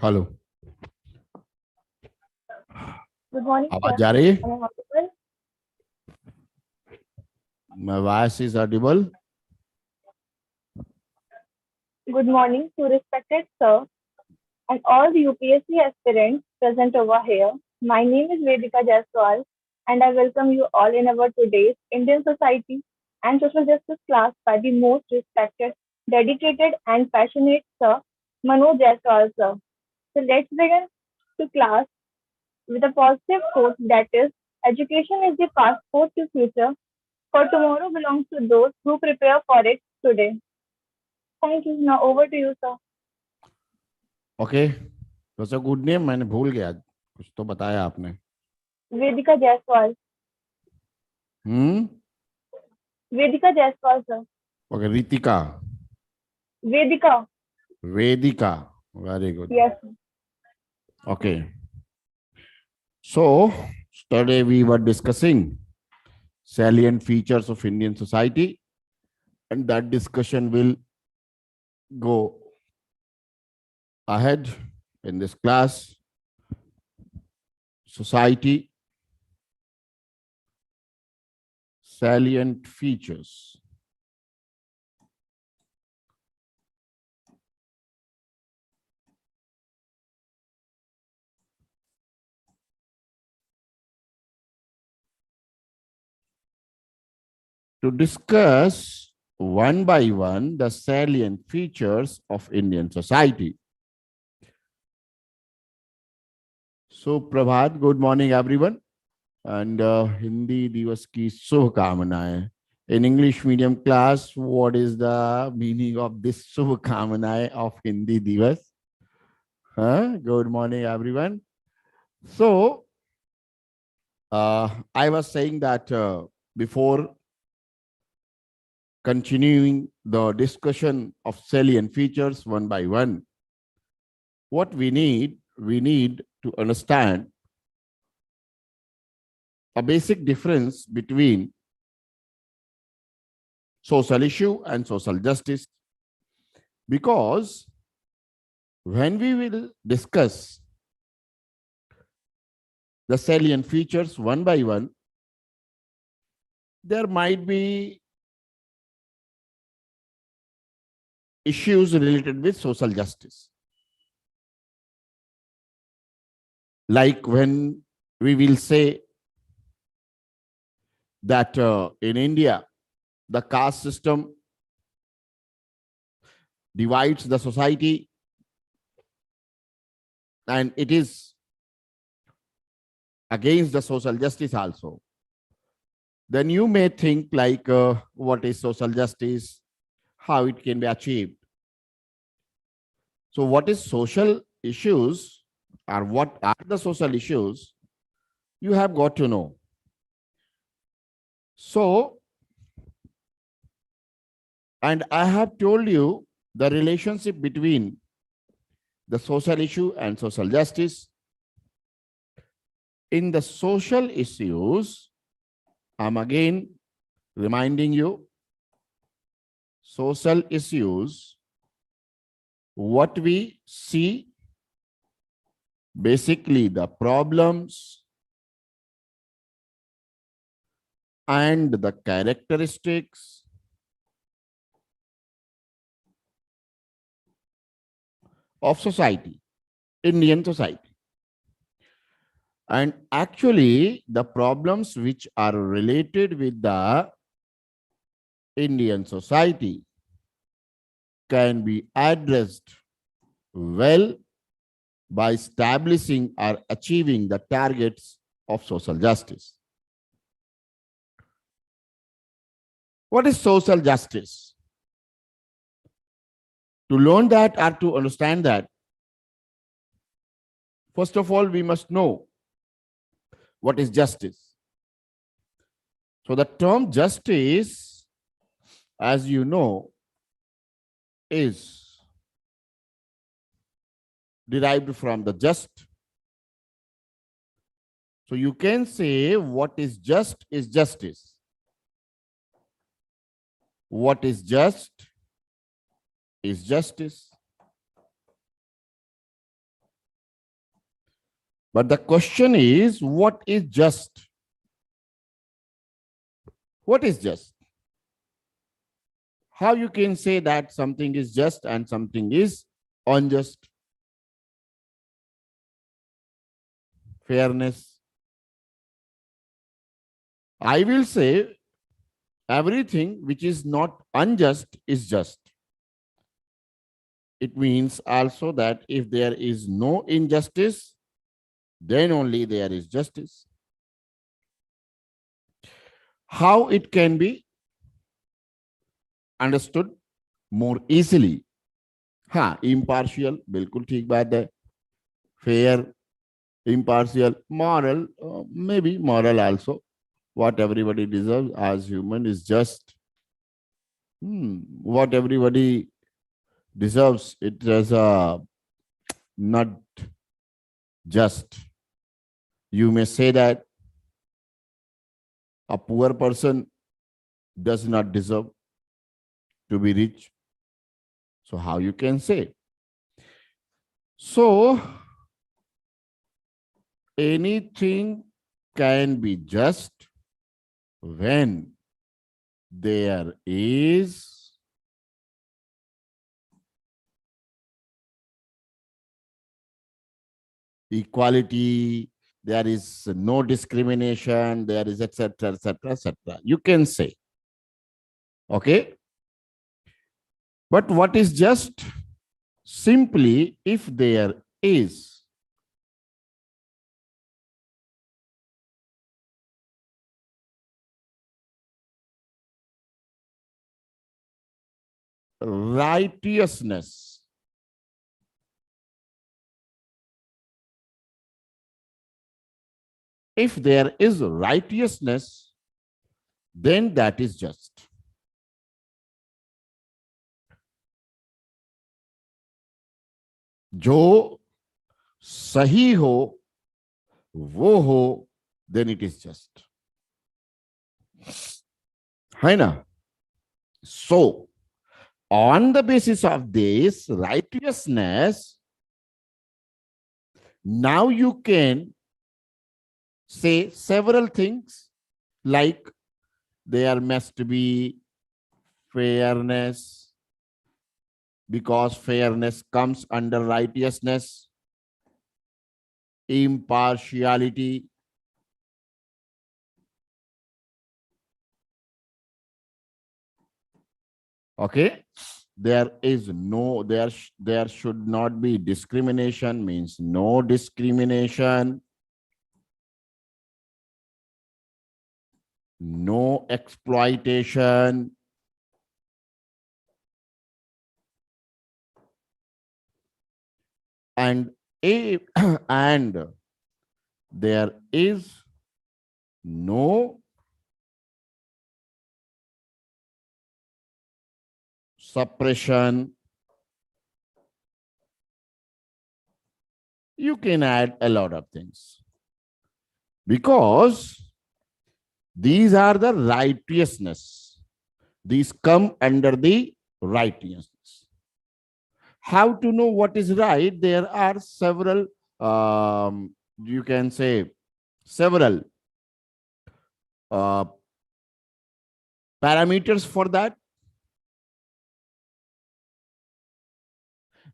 Hello, Good morning, आवाज sir. जा रही है? Am I audible? My voice is audible. Good morning to respected sir and all the UPSC aspirants present over here. My name is Vedika Jaiswal and I welcome you all in our today's Indian Society and Social Justice class by the most respected, dedicated and passionate sir, Manoj Jaiswal sir. So let's begin to class with a positive quote that is, education is the passport to future, for tomorrow belongs to those who prepare for it today. Thank you. Now over to you, sir. Okay, वैसे good name मैंने भूल गया, कुछ तो बताया आपने। Vedika Jaiswal. Hmm, Vedika Jaiswal, sir. Okay, Ritika, Vedika. Vedika, very good. Yes. Sir. Okay, so today we were discussing salient features of Indian society, and that discussion will go ahead in this class. Society, salient features. To discuss one by one the salient features of Indian society. So, Prabhat, good morning, everyone. And Hindi Divas ki Shubhkamanaएं. In English medium class, what is the meaning of this Shubhkamanaएं of Hindi Divas? Good morning, everyone. So, I was saying that before continuing the discussion of salient features one by one, what we need to understand a basic difference between social issue and social justice. Because when we will discuss the salient features one by one, there might be issues related with social justice. Like when we will say that in India, the caste system divides the society and it is against the social justice also. Then you may think like, what is social justice? How it can be achieved? So what is social issues or what are the social issues? You have got to know. So, and I have told you the relationship between the social issue and social justice. In the social issues, I'm again reminding you, social issues, what we see, basically the problems and the characteristics of society, Indian society. And actually, the problems which are related with the Indian society can be addressed well by establishing or achieving the targets of social justice. What is social justice? To learn that or to understand that, first of all, we must know what is justice. So the term justice, as you know, is derived from the just. So you can say what is just is justice. What is just is justice. But the question is, what is just? What is just? How you can say that something is just and something is unjust? Fairness. I will say everything which is not unjust is just. It means also that if there is no injustice, then only there is justice. How it can be understood more easily? हाँ, impartial, बिल्कुल ठीक बात है. Fair, impartial, moral, maybe moral also. What everybody deserves as human is just. What everybody deserves, it is not just. You may say that a poor person does not deserve to be rich. So how you can say? So anything can be just when there is equality, there is no discrimination, there is etc., etc., etc. You can say. Okay? But what is just? Simply if there is righteousness, if there is righteousness, then that is just. जो सही हो वो हो, then it is just. है ना? So, on the basis of this righteousness, now you can say several things like there must be fairness, because fairness comes under righteousness, impartiality, okay? There is no, there should not be discrimination, means no discrimination, no exploitation, and and there is no suppression. You can add a lot of things. Because these are the righteousness. These come under the righteousness. How to know what is right? There are several, you can say, several uh, parameters for that.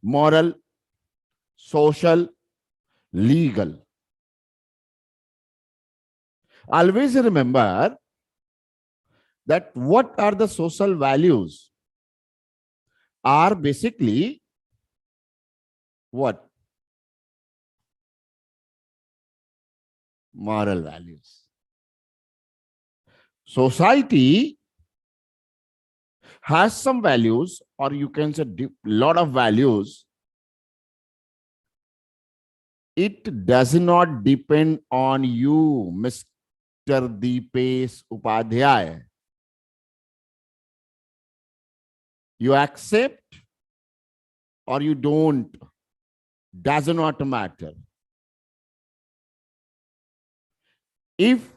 Moral, social, legal. Always remember that what are the social values are basically what? Moral values. Society has some values, or you can say lot of values. It does not depend on you, Mr. Deepesh Upadhyay. You accept or you don't, does not matter. If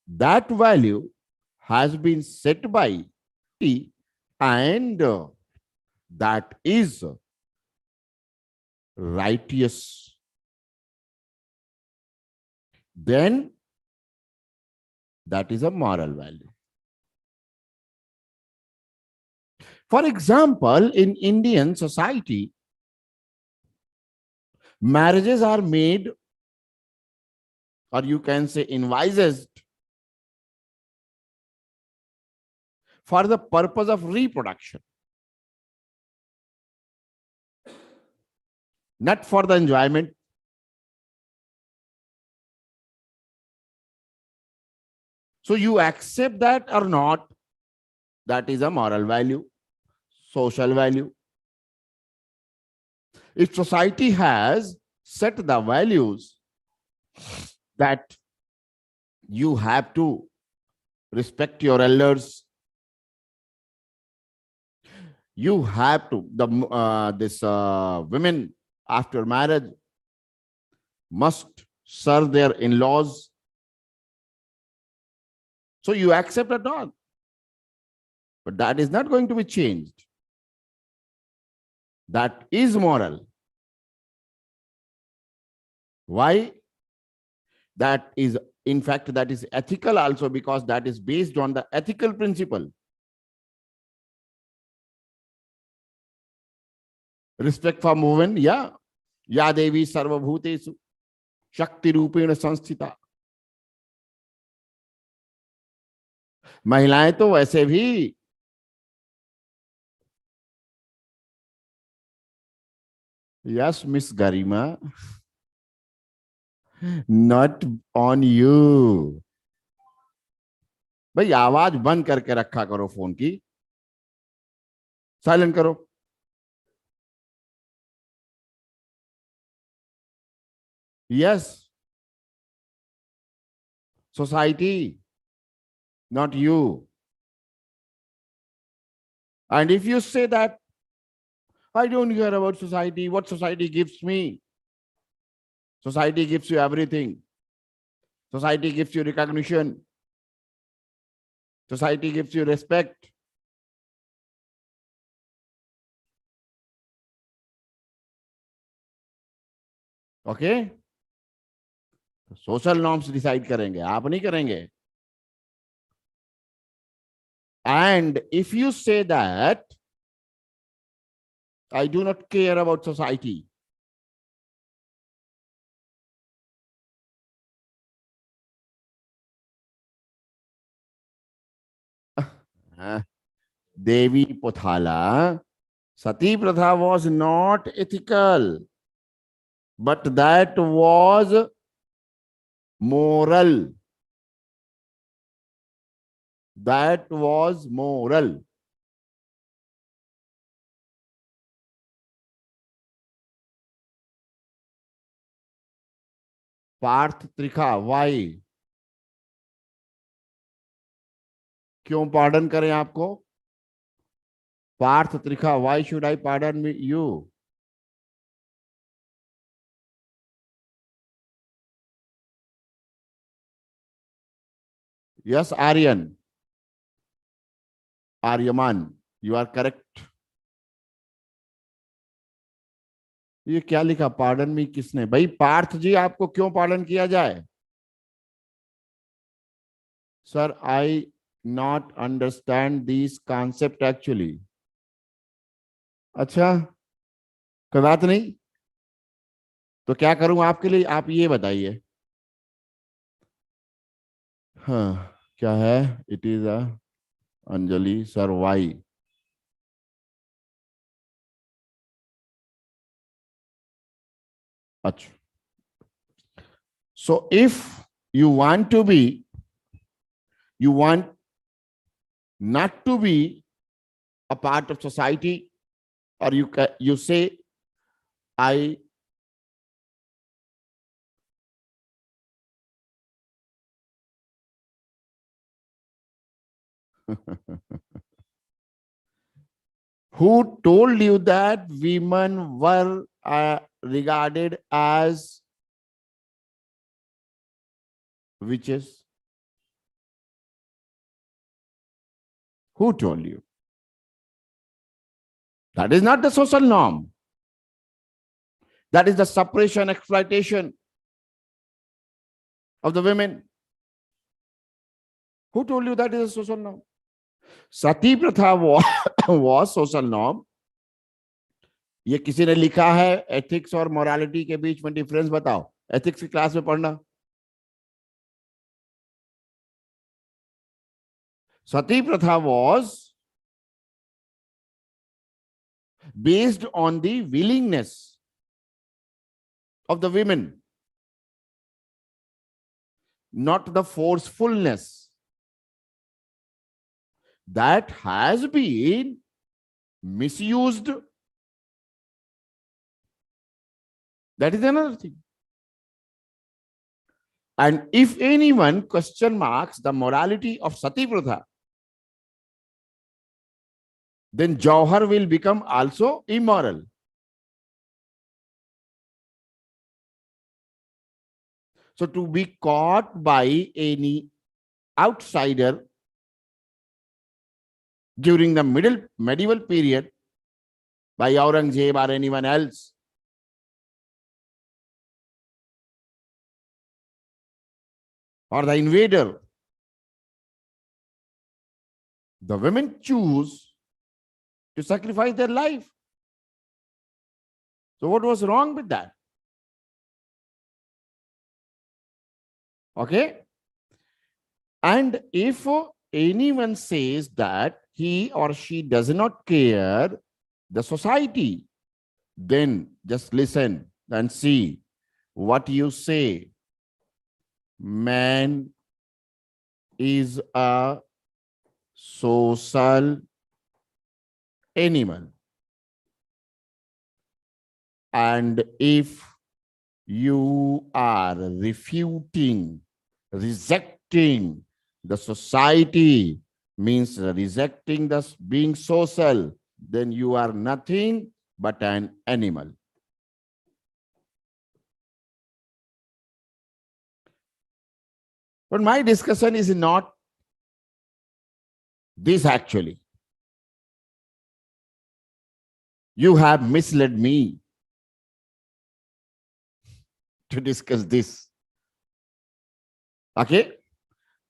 that value has been set by T and that is righteous, then that is a moral value. For example, in Indian society, marriages are made, or you can say envisaged, for the purpose of reproduction, not for the enjoyment. So you accept that or not, that is a moral value, social value. If society has set the values that you have to respect your elders, you have to, this women after marriage must serve their in-laws. So you accept or not, but that is not going to be changed. That is moral. Why? That is, in fact, that is ethical also, because that is based on the ethical principle. Respect for women, yeah. Ya Devi Sarvabhutesu Shakti Rupena Sanstita. महिलाएं तो वैसे भी yes miss Garima, not on you. भाई आवाज बंद करके रखा करो, फोन की साइलेंट करो. Yes, society, not you. And if you say that, I don't care about society, what society gives me? Society gives you everything. Society gives you recognition. Society gives you respect. Okay? Social norms decide करेंगे, आप नहीं करेंगे. And if you say that I do not care about society, Devi Pothala, Sati Pratha was not ethical, but that was moral. That was moral. Parth Trikha, why? क्यों pardon करें आपको? Parth Trikha, why should I pardon you? Yes, Aryan. Aryaman. You are correct. ये क्या लिखा? Pardon me किसने? भाई पार्थ जी, आपको क्यों पार्डन किया जाए? Sir, I not understand this concept actually. अच्छा, कोई बात नहीं. तो क्या करूं आपके लिए, आप ये बताइए. हाँ, क्या है? It is a Anjali sir, why? अच्छा. So if you want to be, you want not to be a part of society, or you say, I. Who told you that women were regarded as witches? Who told you? That is not the social norm. That is the suppression, exploitation of the women. Who told you that is a social norm? Sati pratha was social norm. ये किसी ने लिखा है? Ethics और morality के बीच में difference बताओ, ethics की क्लास में पढ़ना. सती प्रथा was based on the willingness of the women, not the forcefulness. That has been misused. That is another thing. And if anyone question marks the morality of Sati Pratha, then Jauhar will become also immoral. So to be caught by any outsider during the medieval period by Aurangzeb or anyone else, or the invader, the women choose to sacrifice their life. So what was wrong with that? Okay. And if anyone says that he or she does not care the society, then just listen and see what you say. Man is a social animal. And if you are refuting, rejecting the society, means rejecting the being social, then you are nothing but an animal. But my discussion is not this actually. You have misled me to discuss this. Okay?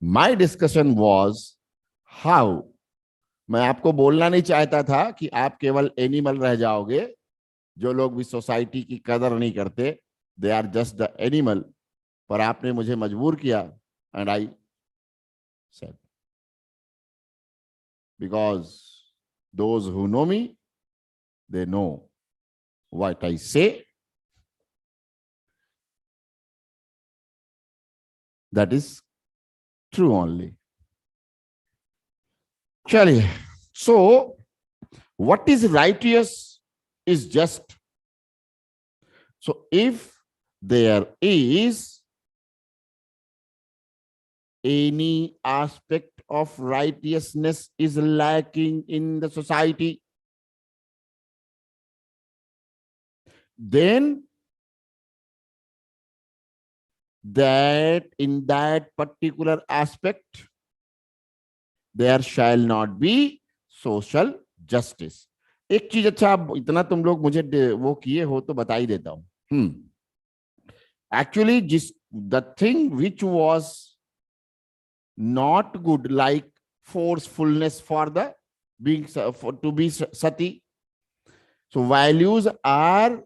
My discussion was how. मैं आपको बोलना नहीं चाहता था कि आप केवल animal रह जाओगे. जो लोग भी सोसाइटी की कदर नहीं करते, they are just the animal. पर आपने मुझे मजबूर किया, and I said, because those who know me, they know what I say. That is true only. चलिए. So what is righteous is just. So if there is any aspect of righteousness is lacking in the society, then that in that particular aspect there shall not be social justice. एक चीज, अच्छा इतना तुम लोग मुझे वो किए हो तो बता ही देता हूं. Actually, जिस the thing which was not good, like forcefulness for the being for, to be sati. So values are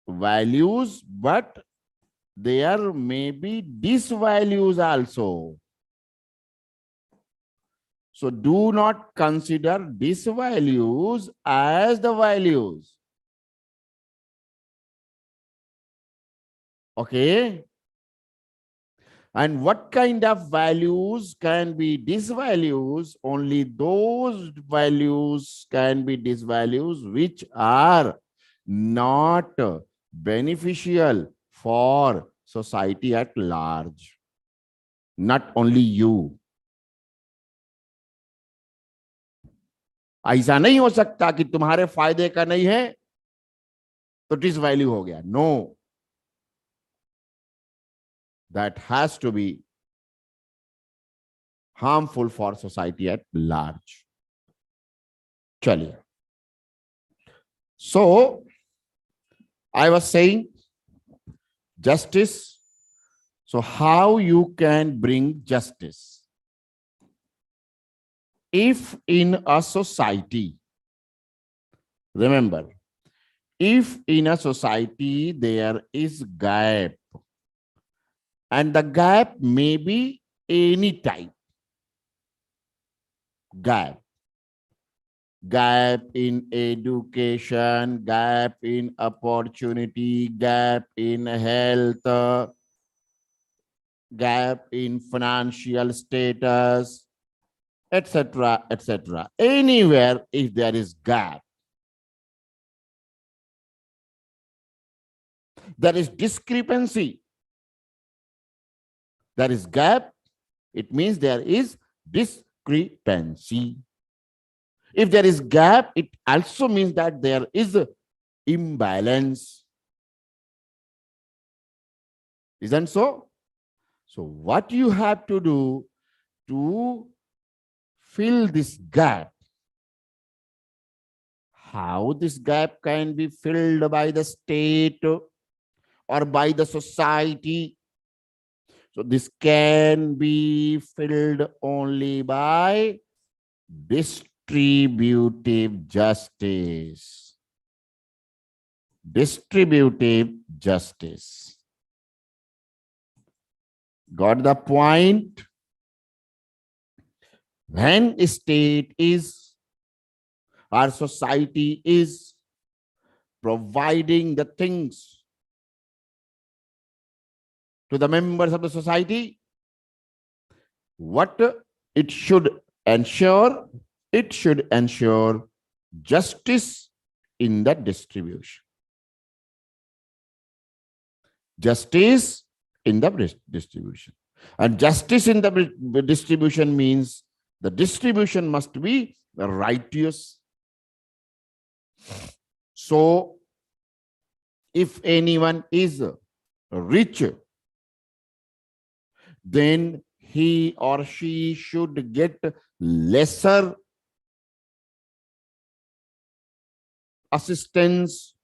values, but there may be disvalues also. So do not consider disvalues as the values. Okay. And what kind of values can be disvalues? Only those values can be disvalues which are not beneficial for society at large. Not only you. ऐसा नहीं हो सकता कि तुम्हारे फायदे का नहीं है तो डिसवैल्यू हो गया. No, that has to be harmful for society at large. Chaliye. So, I was saying justice. So, how you can bring justice? If in a society, remember, if in a society there is gap, and the gap may be any type, gap in education, gap in opportunity, gap in health, gap in financial status, etc., etc. Anywhere, if there is gap, there is discrepancy, there is gap, it means there is discrepancy. If there is gap, it also means that there is imbalance. Isn't so? So what you have to do to fill this gap? How this gap can be filled by the state or by the society? So this can be filled only by distributive justice. Distributive justice. Got the point? When a state is, our society is providing the things to the members of the society, what it should ensure? It should ensure justice in the distribution. Justice in the distribution. And justice in the distribution means the distribution must be righteous. So, if anyone is rich, then he or she should get lesser assistance,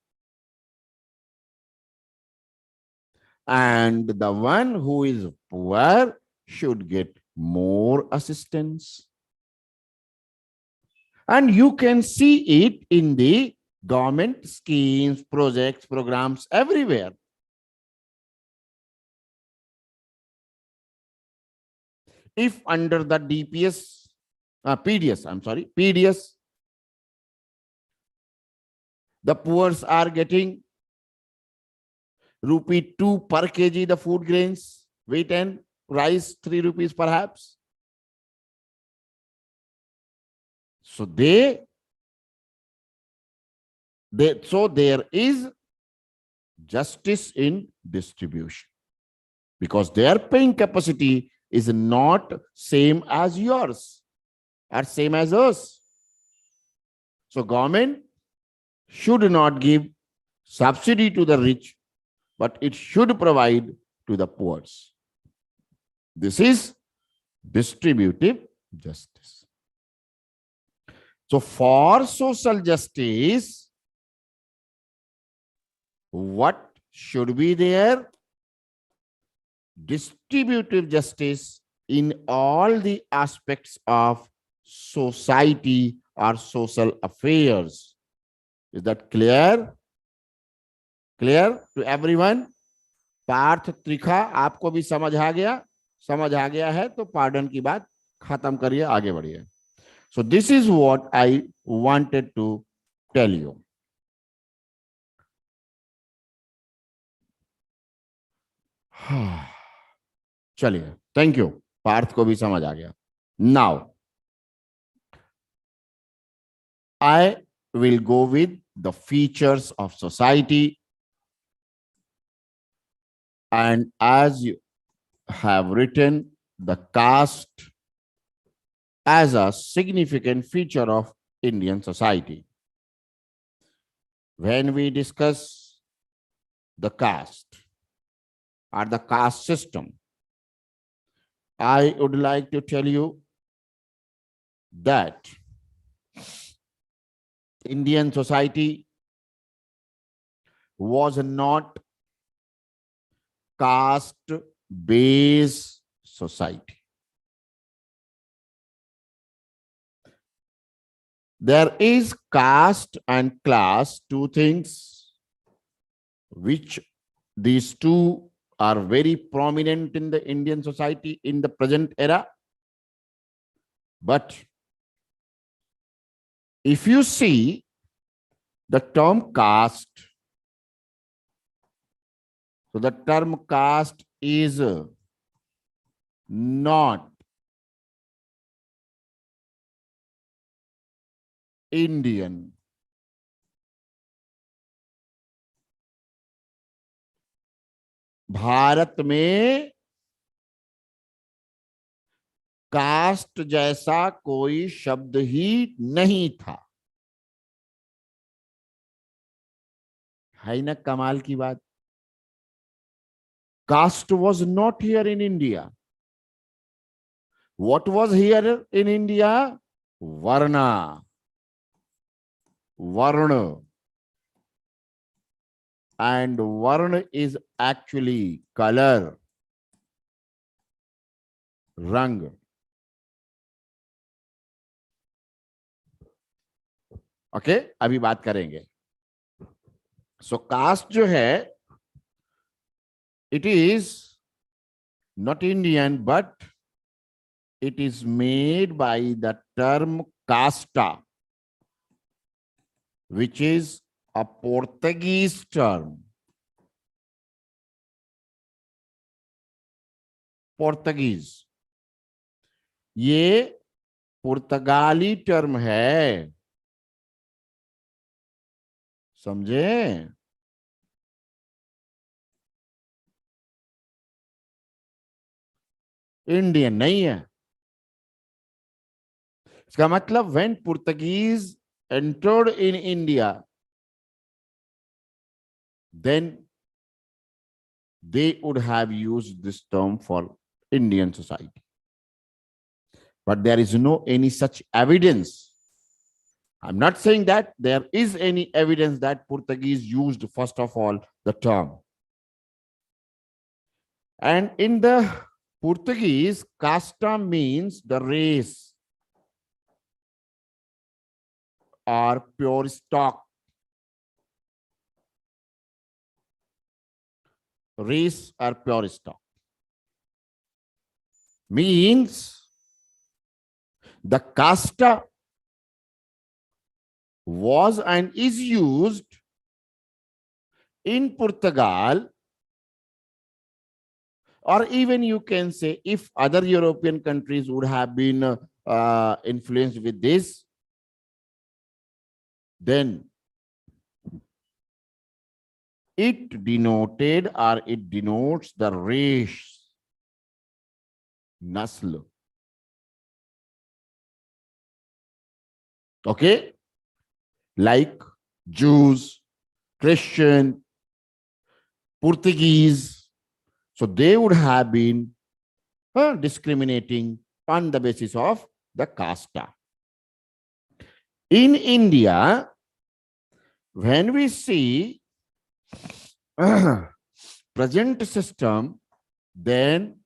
and the one who is poor should get more assistance. And you can see it in the government schemes, projects, programs everywhere. If under the PDS, the poor are getting ₹2 per kg, the food grains, wheat and rice, ₹3 perhaps. So so there is justice in distribution because their paying capacity is not same as yours or same as us. So government should not give subsidy to the rich, but it should provide to the poor. This is distributive justice. So for social justice, what should be there? Distributive justice in all the aspects of society or social affairs. Is that clear? Clear to everyone? Parth Trikha आपको भी समझ आ गया? समझ आ गया है तो pardon की बात खत्म करिए, आगे बढ़िए. So this is what I wanted to tell you. चलिए, थैंक यू. पार्थ को भी समझ आ गया. Now I will go with the features of society, and as you have written the caste as a significant feature of Indian society. When we discuss the caste or the caste system, I would like to tell you that Indian society was not caste-based society. There is caste and class, two things, which these two are very prominent in the Indian society in the present era. But if you see the term caste, so the term caste is not Indian. Bharat में cast जैसा कोई शब्द ही नहीं था. है ना कमाल की बात? Caste was not here in India. What was here in India? Varna. Varna. And Varna is actually color. Rang. Okay? अभी बात करेंगे. So caste जो है, it is not Indian, but it is made by the term casta, which is a Portuguese term. Portuguese. ये पुर्तगाली term है. समझे? Indian नहीं है. इसका मतलब when Portuguese entered in India, then they would have used this term for Indian society. But there is no any such evidence. I'm not saying that there is any evidence that Portuguese used first of all the term. And in the Portuguese, casta means the race or pure stock. Race or pure stock means the casta was and is used in Portugal, or even you can say if other European countries would have been influenced with this, then it denoted or it denotes the race, nasl. Okay? Like Jews, Christian, Portuguese. So they would have been discriminating on the basis of the casta. In India, when we see present system, then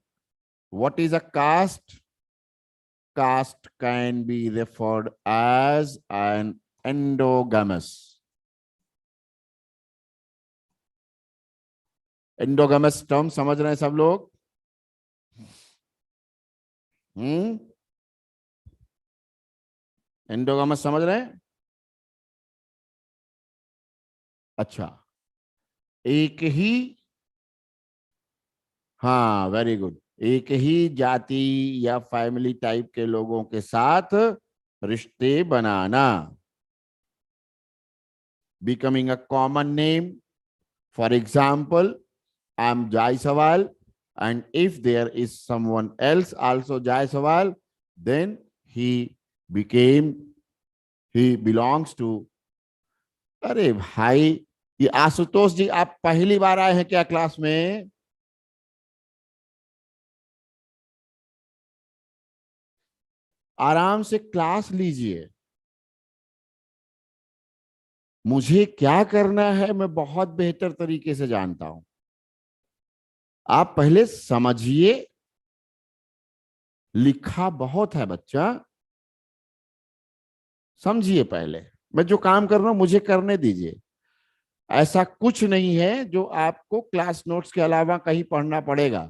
what is a caste? Caste can be referred as an endogamous. Endogamous term समझ रहे हैं सब लोग? एंडोगामस समझ रहे हैं? अच्छा, एक ही, हाँ वेरी गुड, एक ही जाति या फैमिली टाइप के लोगों के साथ रिश्ते बनाना. Becoming a common name. For example, I'm Jaiswal, and if there is someone else also Jaiswal, then he belongs to. अरे भाई, ये आशुतोष जी, आप पहली बार आए हैं क्या क्लास में? आराम से क्लास लीजिए. मुझे क्या करना है मैं बहुत बेहतर तरीके से जानता हूं. आप पहले समझिए. लिखा बहुत है बच्चा, समझिए पहले. मैं जो काम कर रहा हूं मुझे करने दीजिए. ऐसा कुछ नहीं है जो आपको क्लास नोट्स के अलावा कहीं पढ़ना पड़ेगा.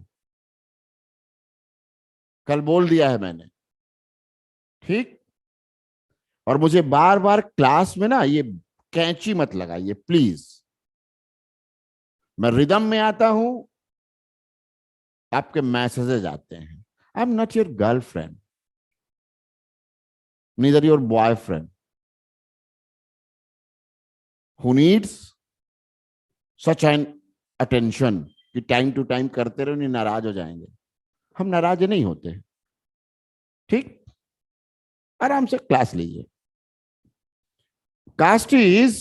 कल बोल दिया है मैंने, ठीक? और मुझे बार बार क्लास में ना ये कैंची मत लगाइए प्लीज. मैं रिदम में आता हूं, आपके मैसेजेस आते हैं. I am not your girlfriend, neither your boyfriend who needs such an attention कि टाइम टू टाइम करते रहो, नहीं नाराज हो जाएंगे. हम नाराज नहीं होते, ठीक? आराम से क्लास लीजिए. Caste is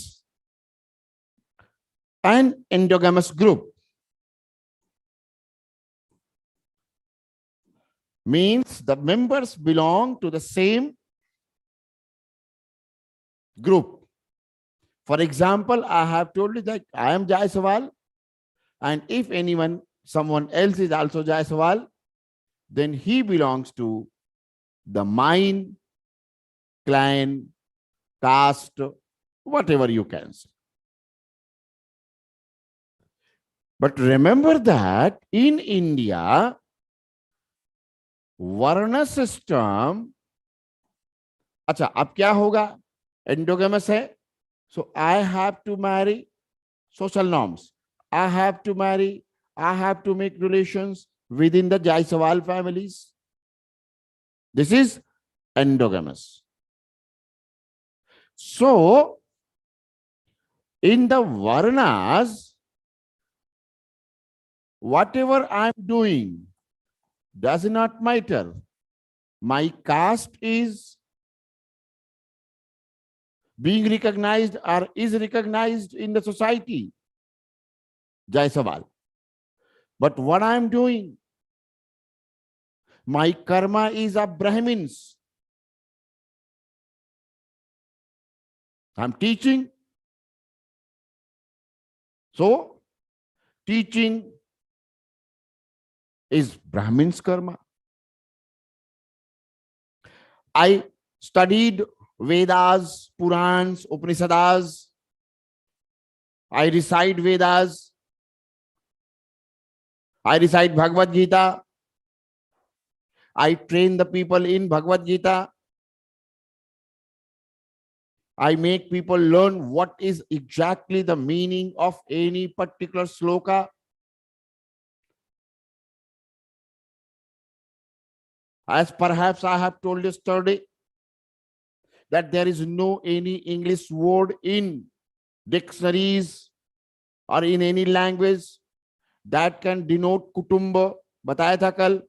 an endogamous group. Means the members belong to the same group. For example, I have told you that I am Jaiswal, and if someone else is also Jaiswal, then he belongs to the mine, clan, caste, whatever you can say. But remember that in India, varna system, अच्छा अब क्या होगा? Endogamous है, so I have to marry social norms. I have to make relations within the Jaiswal families. This is endogamous. So in the varnas, whatever I'm doing does not matter. My caste is being recognized or is recognized in the society, Jaiswal. But what I am doing, my karma is of Brahmins. I'm teaching. So teaching is Brahmin's karma. I studied Vedas, Purans, Upanishads. I recite Vedas. I recite Bhagavad Gita. I train the people in Bhagavad Gita. I make people learn what is exactly the meaning of any particular sloka. As perhaps I have told yesterday, that there is no any English word in dictionaries or in any language that can denote कुटुंब. बताया था कल?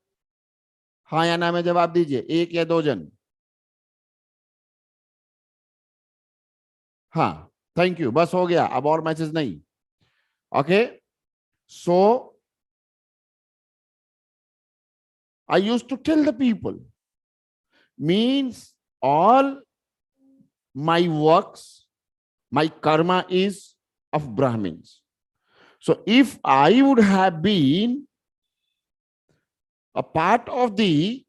हाँ या ना में जवाब दीजिए, एक या दो जन. हाँ, थैंक यू, बस हो गया, अब और मैसेज नहीं. Okay, so I used to tell the people, means all my works, my karma is of Brahmins. So if I would have been a part of the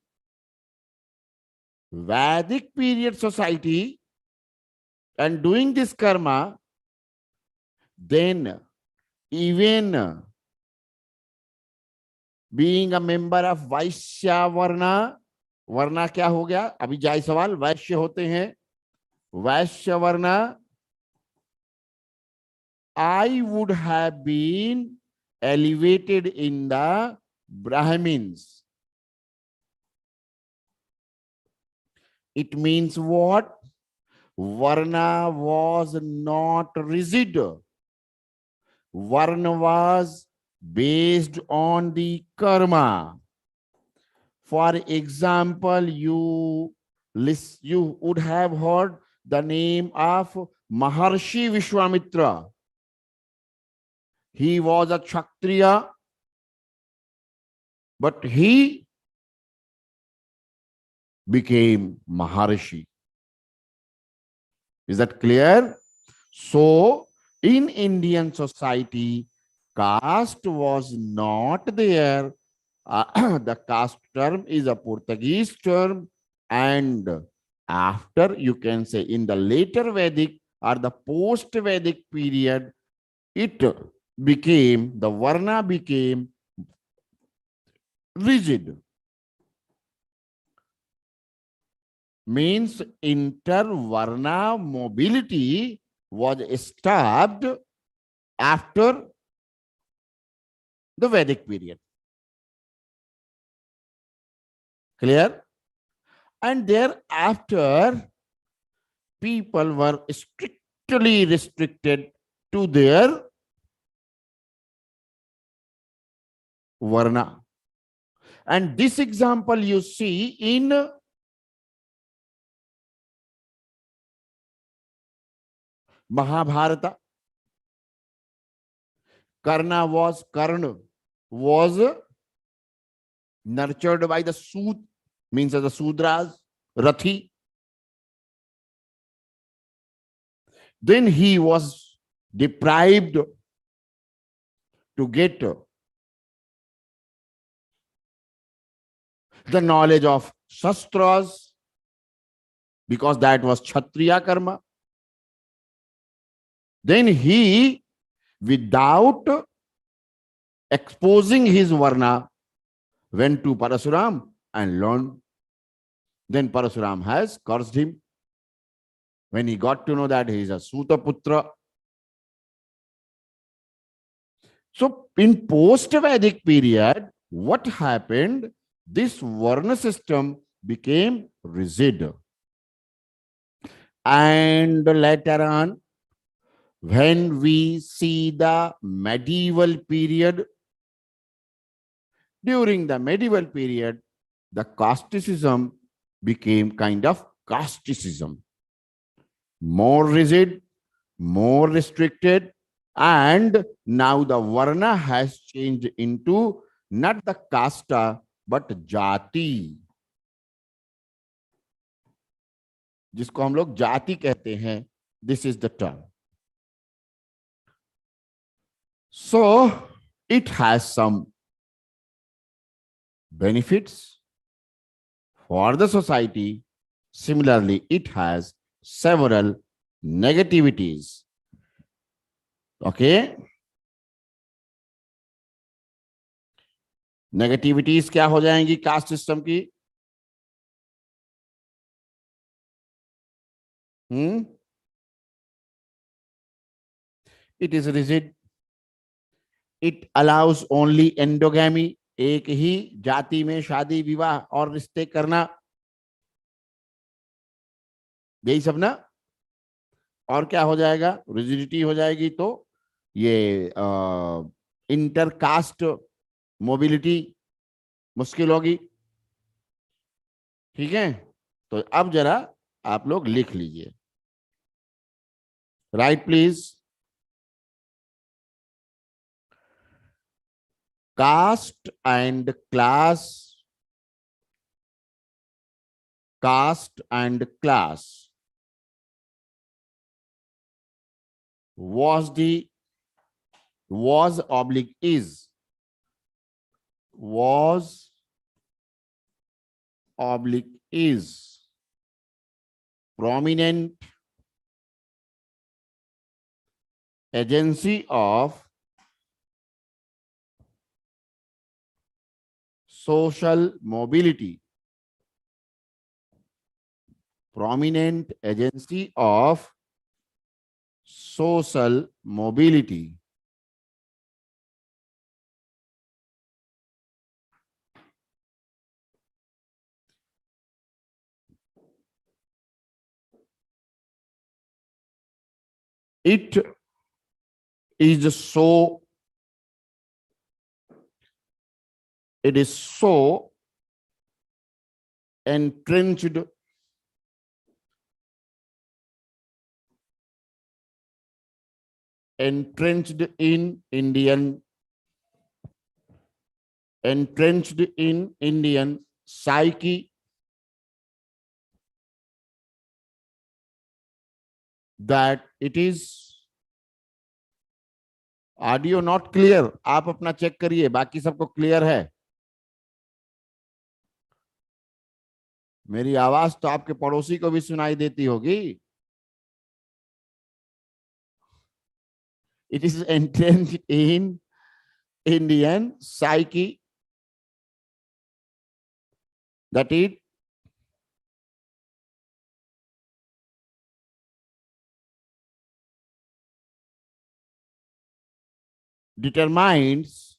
Vedic period society and doing this karma, then even being a member of Vaishya Varna, वर्ना क्या हो गया? अभी जायसवाल वैश्य होते हैं, वैश्य वर्ना, I would have been elevated in the Brahmins. It means what? Varna was not rigid. Varna was based on the karma. For example, you would have heard the name of Maharshi Vishwamitra. He was a Kshatriya, but he became Maharshi. Is that clear? So, in Indian society, caste was not there. The caste term is a Portuguese term, and after, you can say, in the later Vedic or the post-Vedic period, it became, the Varna became rigid. Means inter-Varna mobility was stopped after the Vedic period. Clear? And thereafter, people were strictly restricted to their Varna. And this example you see in Mahabharata. Karna was nurtured by the Sud, means as the Sudras, Rathi. Then he was deprived to get the knowledge of Shastras, because that was Kshatriya karma. Then he, without exposing his Varna, went to Parasuram and learned. Then Parasuram has cursed him. When he got to know that he is a Sutaputra. So in post-Vedic period, what happened? This Varna system became rigid. And later on, when we see the medieval period, during the medieval period, the casteism became kind of casteism. More rigid, more restricted, and now the Varna has changed into not the casta, but jati. जिसको हम लोग जाति कहते हैं, this is the term. So it has some benefits for the society. Similarly, it has several negativities. Okay? Negativities क्या हो जाएंगी caste system की? It is rigid. It allows only endogamy. एक ही जाति में शादी विवाह और रिश्ते करना, यही सब ना. और क्या हो जाएगा? रिजिडिटी हो जाएगी. तो ये इंटरकास्ट मोबिलिटी मुश्किल होगी. ठीक है? तो अब जरा आप लोग लिख लीजिए. Right please. Caste and class. Caste and class. was oblique is, was oblique is prominent agency of social mobility, prominent agency of social mobility. It is so, it is so entrenched entrenched in Indian entrenched in Indian psyche that it is audio not clear. आप अपना check करिए, बाकी सबको clear है. मेरी आवाज तो आपके पड़ोसी को भी सुनाई देती होगी. It is entrenched in Indian psyche that it determines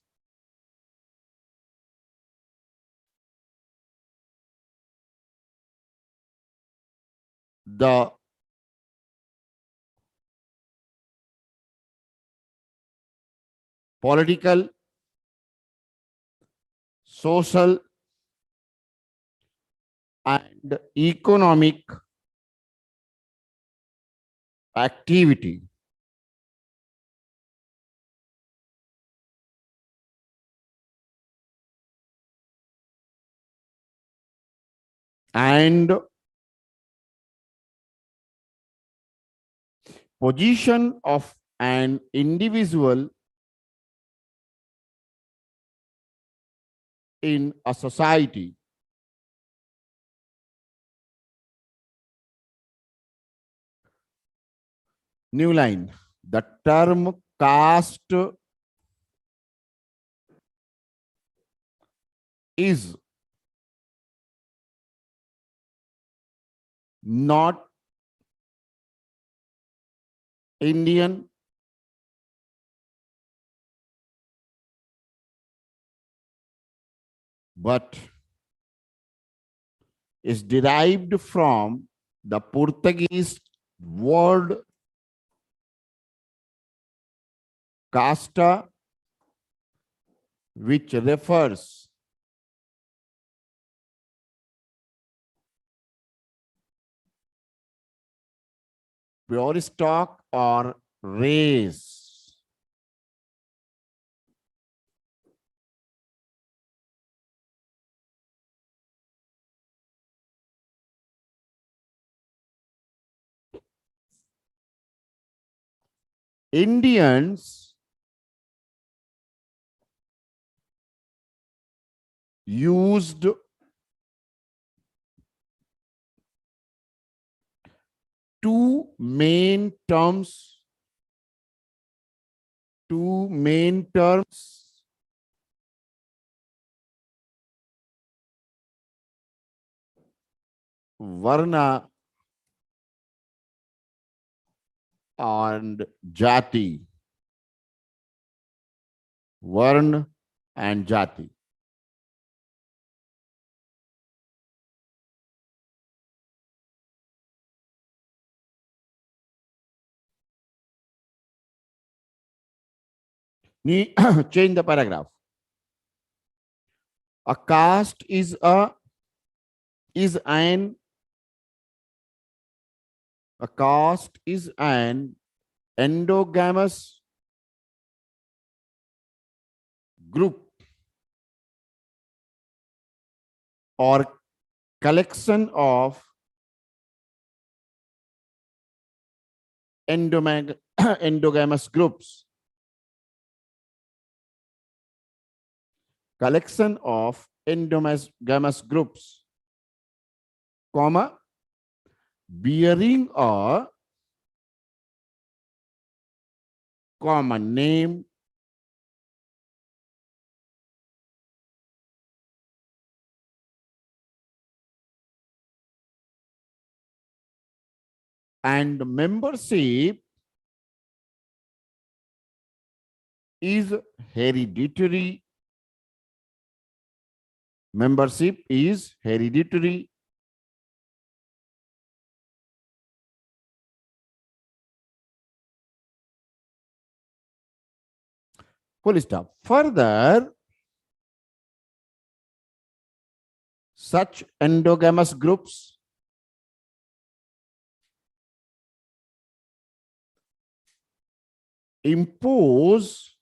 the political, social, and economic activity. And position of an individual in a society. New line. The term caste is not Indian, but is derived from the Portuguese word casta, which refers pure stock or race. Indians used two main terms varna and jati. Varn and jati. Change the paragraph. A caste is an endogamous group or collection of endogamous groups. Collection of endogamous groups, comma, bearing a common name, and membership is hereditary. Membership is hereditary. Full stop. Further, such endogamous groups impose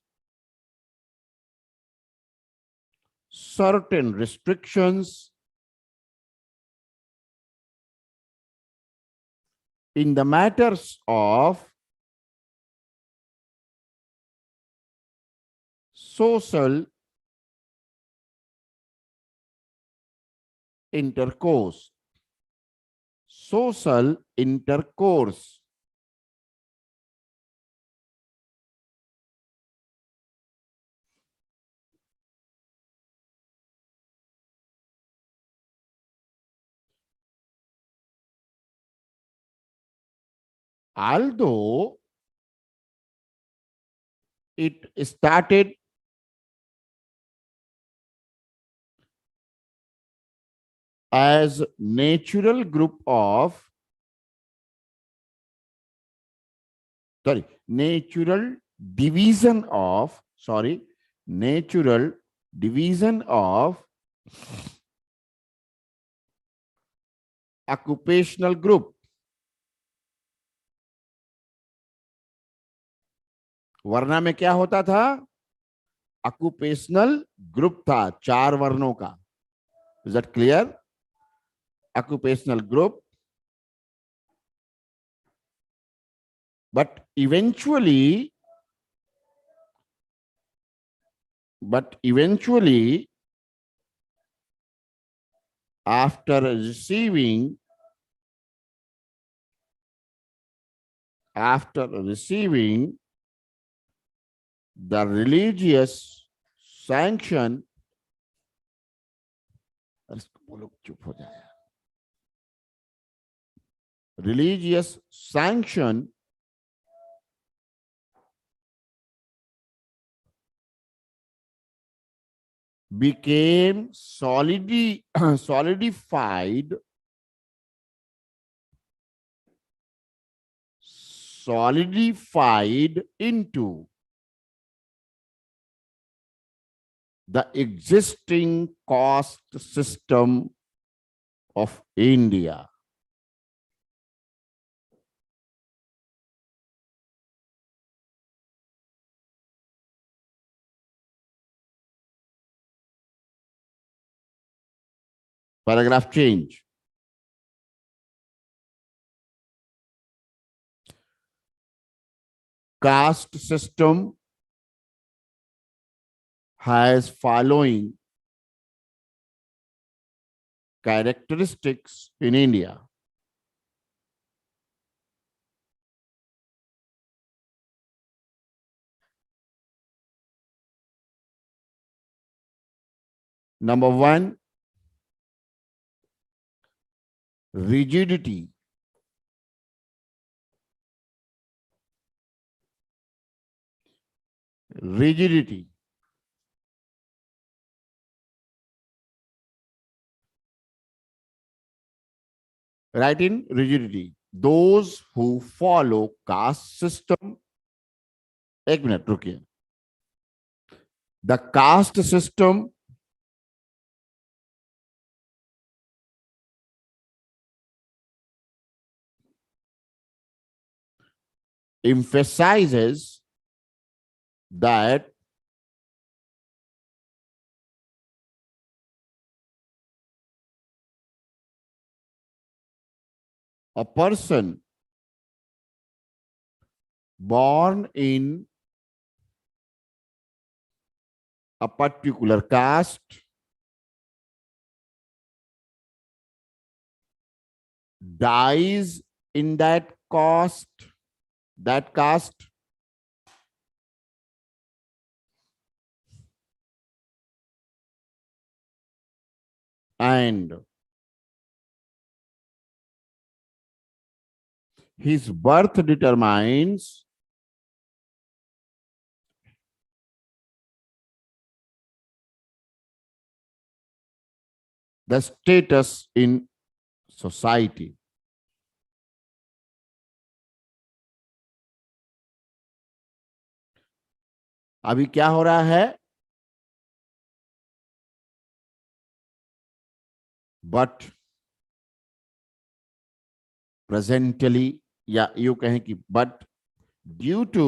certain restrictions in the matters of social intercourse. Social intercourse. Although it started as natural group of, natural division of, natural division of occupational group. वरना में क्या होता था? Occupational group था 4 वर्णों का. Is that clear? Occupational group, but eventually after receiving the religious sanction, religious sanction became solidified into the existing caste system of India. Paragraph change. Caste system has following characteristics in India. Number 1, rigidity. Rigidity. Write in rigidity. Those who follow caste system. एक minute रुकिए. The caste system emphasizes that a person born in a particular caste, dies in that caste, and his birth determines the status in society. अभी क्या हो रहा है? But presently, या यू कहें कि but due to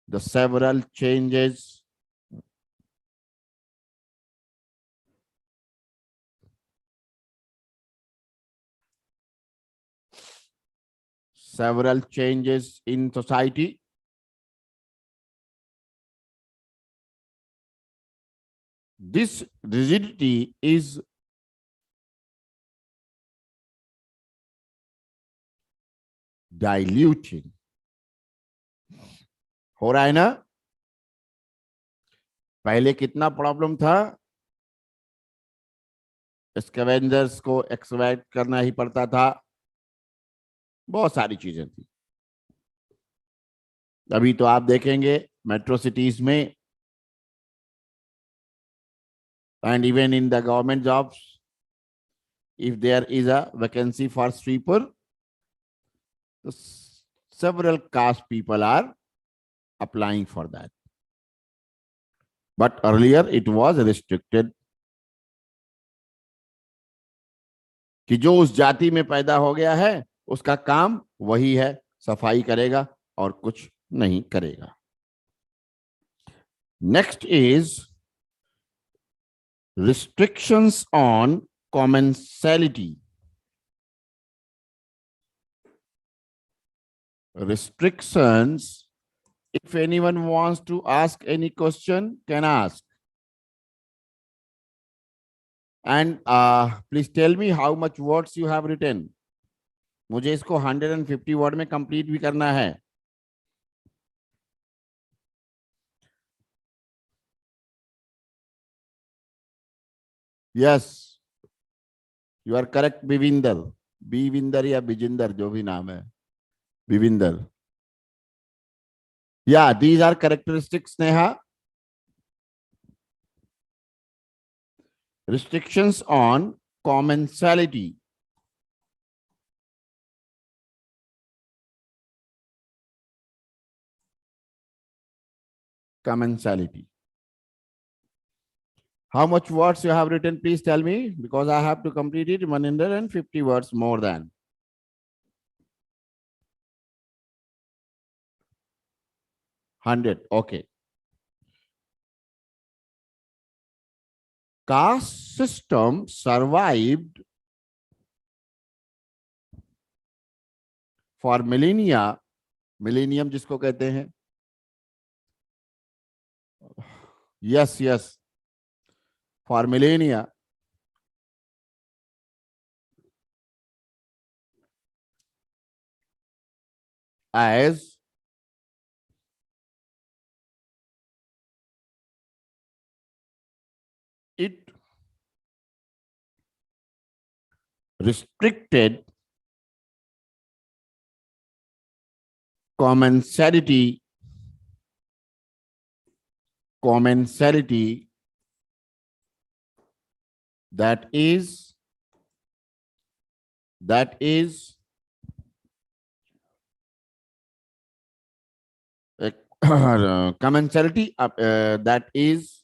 the several changes in society, this rigidity is diluting. हो रहा है ना? पहले कितना प्रॉब्लम था? स्कैवेंजर्स को एक्सट्रैक्ट करना ही पड़ता था, बहुत सारी चीजें थी। अभी तो आप देखेंगे मेट्रो सिटीज में and even in the government jobs, if there is a vacancy for sweeper, several caste people are applying for that. But earlier it was restricted कि जो उस जाति में पैदा हो गया है उसका काम वही है, सफाई करेगा और कुछ नहीं करेगा। Next is restrictions on commensality. Restrictions, if anyone wants to ask any question, can ask. And please tell me how much words you have written. मुझे इसको 150 वर्ड में कंप्लीट भी करना है। Yes, you are correct Bivinder, Bivinder या बिजिंदर जो भी नाम है, Bivinder. Yeah these are characteristics Neha. Restrictions on commensality. Commensality. How much words you have written? Please tell me, because I have to complete it 150 words more than. Hundred. Okay. Caste system survived for millennia. Millennium जिसको कहते हैं. Yes, yes. For millennia. As it restricted commensality that is commensality that is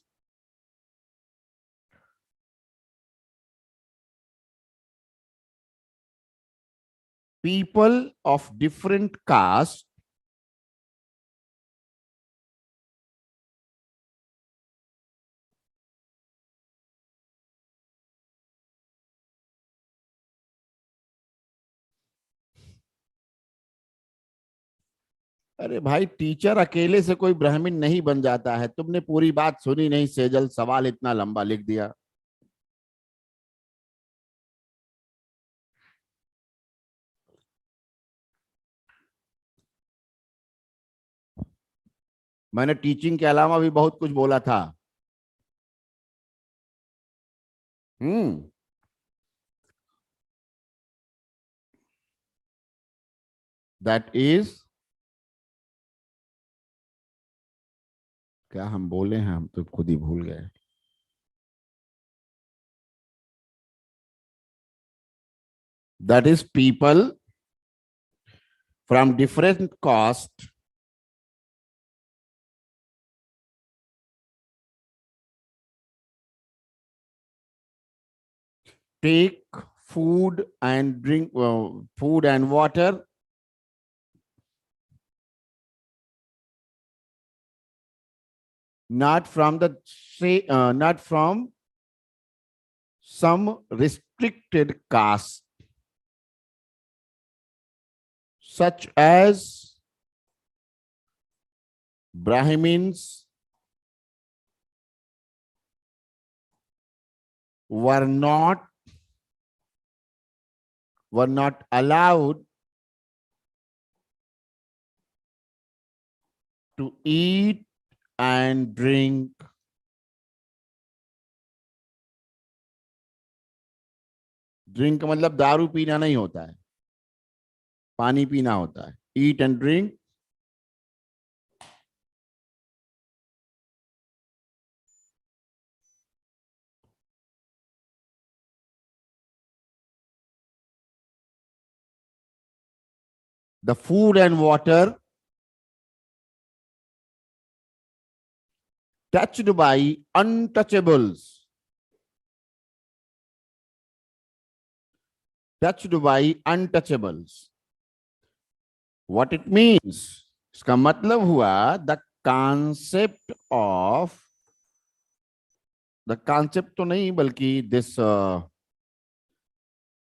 people of different caste अरे भाई, teacher अकेले से कोई ब्राह्मण नहीं बन जाता है। तुमने पूरी बात सुनी नहीं, सेजल, सवाल इतना लंबा लिख दिया। मैंने टीचिंग के अलावा भी बहुत कुछ बोला था। हम्म। दैट इज, क्या हम बोले हैं, हम तो खुद ही भूल गए। That is people from different caste take food and drink, food and water, not from the not from some restricted caste, such as Brahmins were not were not allowed to eat and drink. Drink का मतलब दारू पीना नहीं होता है, पानी पीना होता है। Eat and drink, the food and water touched by untouchables, touched by untouchables. What it means, इसका मतलब हुआ, the concept of, the concept तो नहीं बल्कि this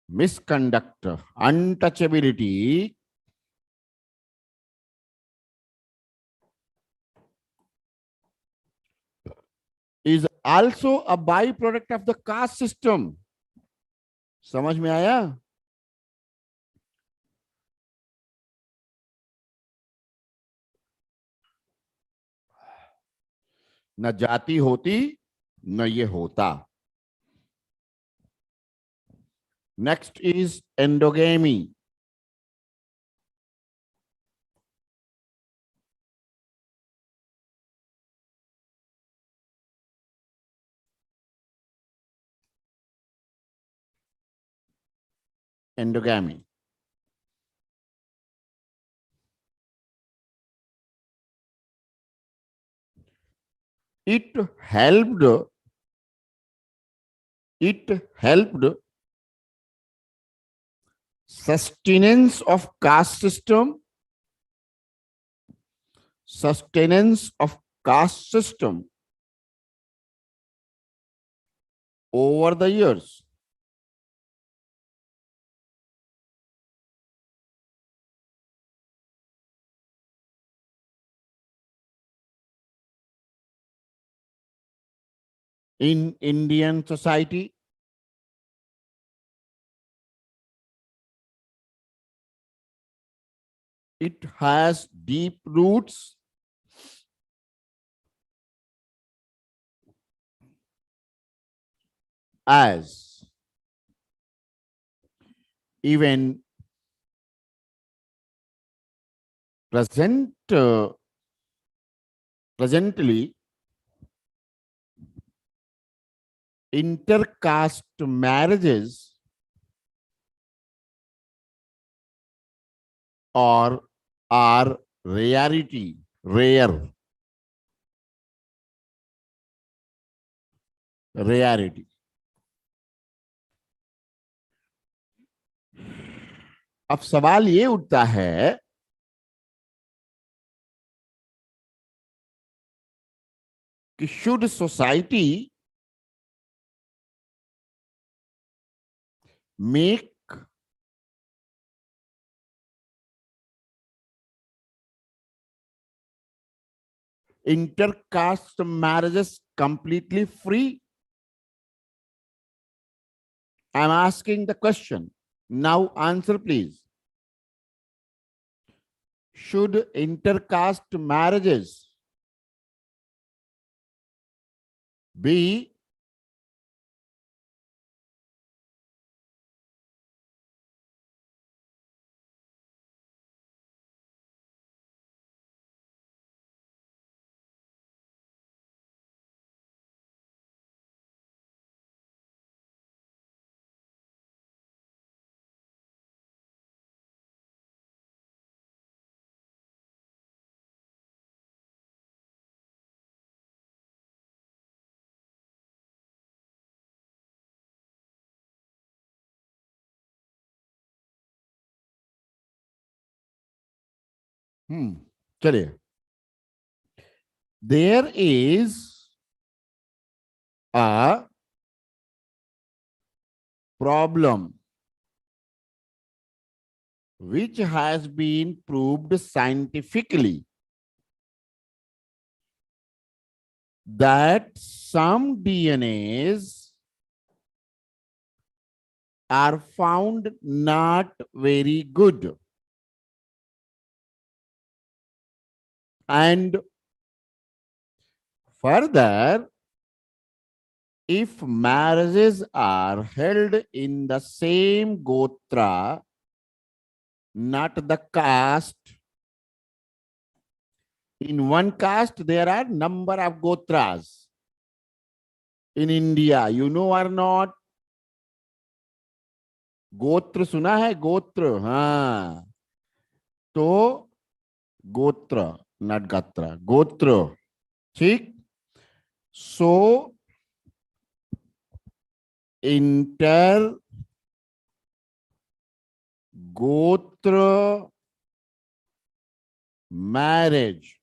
misconduct, untouchability is also a by product of the caste system. समझ में आया? न जाति होती, न ये होता। Next is endogamy. Endogamy, it helped it helped sustenance of caste system, sustenance of caste system over the years. In Indian society, it has deep roots as even presently intercaste marriages or are rarity. अब सवाल ये उठता है कि should society make intercaste marriages completely free? I'm asking the question. Now answer please. Should intercaste marriages be चलिए, there is a problem which has been proved scientifically that some DNAs are found not very good. And further, if marriages are held in the same gotra, not the caste, in one caste there are number of gotras. In India, you know or not? गोत्र सुना है? गोत्र, हाँ, तो गोत्र, नट गात्र, गोत्र, ठीक. सो inter गोत्र marriage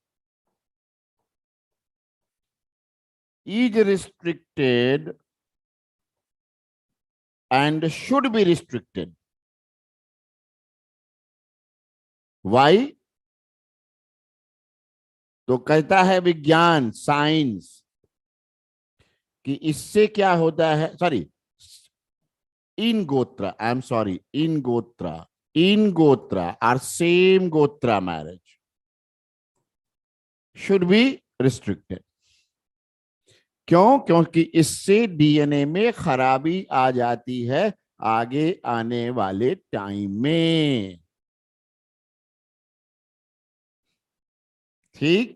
is restricted and should be restricted. Why? तो कहता है विज्ञान, साइंस, कि इससे क्या होता है, सॉरी, इन गोत्र, आई एम सॉरी, इन गोत्र आर सेम गोत्र मैरिज शुड बी रिस्ट्रिक्टेड. क्यों? क्योंकि इससे डीएनए में खराबी आ जाती है आगे आने वाले टाइम में. ठीक.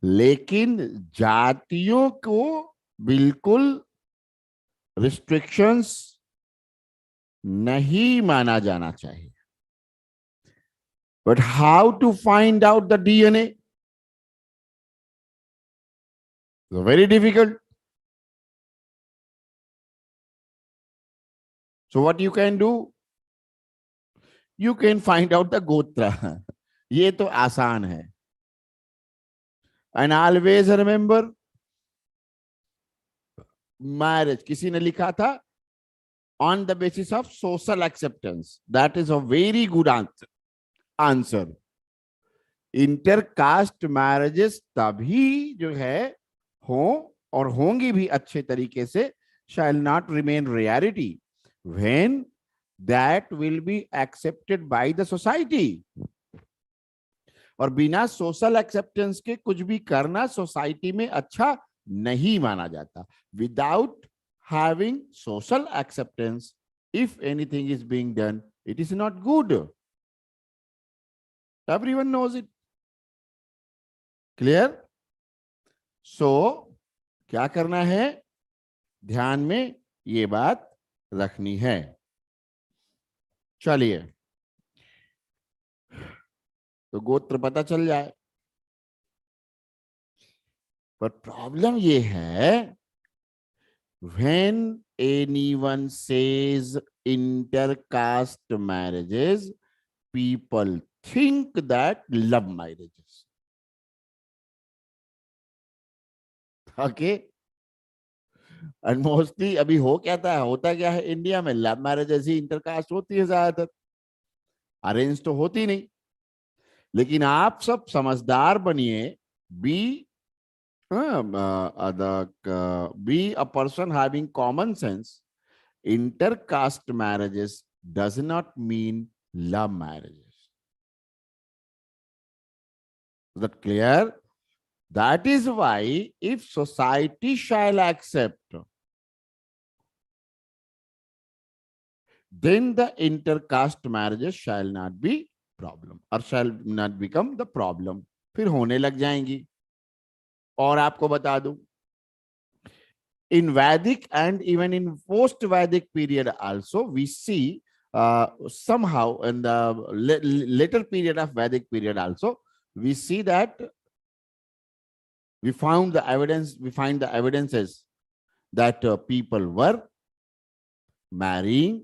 लेकिन जातियों को बिल्कुल रिस्ट्रिक्शंस नहीं माना जाना चाहिए. But how to find out the DNA? Very difficult. So what you can do? You can find out the gotra. ये तो आसान है. एंड ऑलवेज रिमेंबर, मैरिज किसी ने लिखा था on the basis of social acceptance. That is a very good answer. Intercaste marriages तभी जो है हो और होंगी भी अच्छे तरीके से, shall not remain rarity when that will be accepted by the society. और बिना सोशल एक्सेप्टेंस के कुछ भी करना सोसाइटी में अच्छा नहीं माना जाता. Without having social acceptance, if anything is being done, it is not good. Everyone knows it. Clear? So, क्या करना है? ध्यान में ये बात रखनी है. चलिए, तो गोत्र पता चल जाए. पर प्रॉब्लम ये है, when anyone says intercaste marriages, people think that love marriages. Okay? And mostly अभी होता क्या है इंडिया में? लव मैरिजेस ही इंटरकास्ट होती है ज्यादातर, अरेंज तो होती नहीं. लेकिन आप सब समझदार बनिए, B Be a person having common sense. Intercaste marriages does not mean love marriages. Is that clear? That is why if society shall accept, then the intercaste marriages shall not be problem or shall not become the problem. फिर होने लग जाएंगी. और आपको बता दूं, in Vedic and even in post-Vedic period also, we see somehow in the later period of Vedic period also, we see that we find the evidences that people were marrying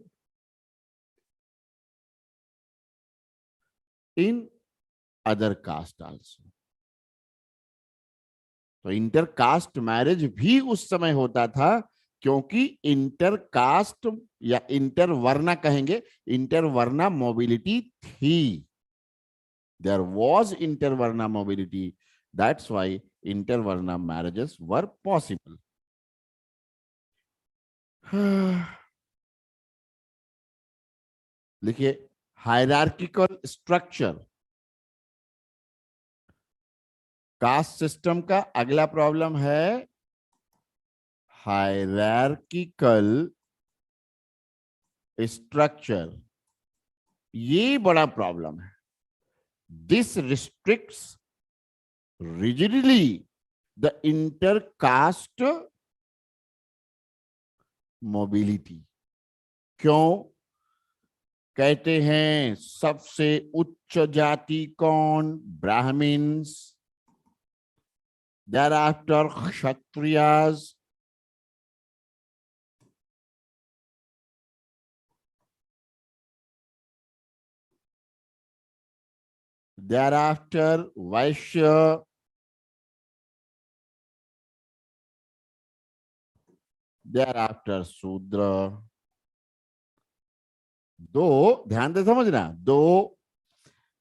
in other caste also. तो intercaste marriage भी उस समय होता था क्योंकि intercaste या intervarna कहेंगे, intervarna mobility थी. There was intervarna mobility. That's why intervarna marriages were possible. देखिए, हायरार्किकल स्ट्रक्चर. कास्ट सिस्टम का अगला प्रॉब्लम है हायरार्किकल स्ट्रक्चर. ये बड़ा प्रॉब्लम है. This restricts rigidly the intercaste mobility. क्यों कहते हैं सबसे उच्च जाति कौन? ब्राह्मण्स, thereafter क्षत्रियास, thereafter वैश्य, thereafter शूद्र. दो ध्यान से समझना, दो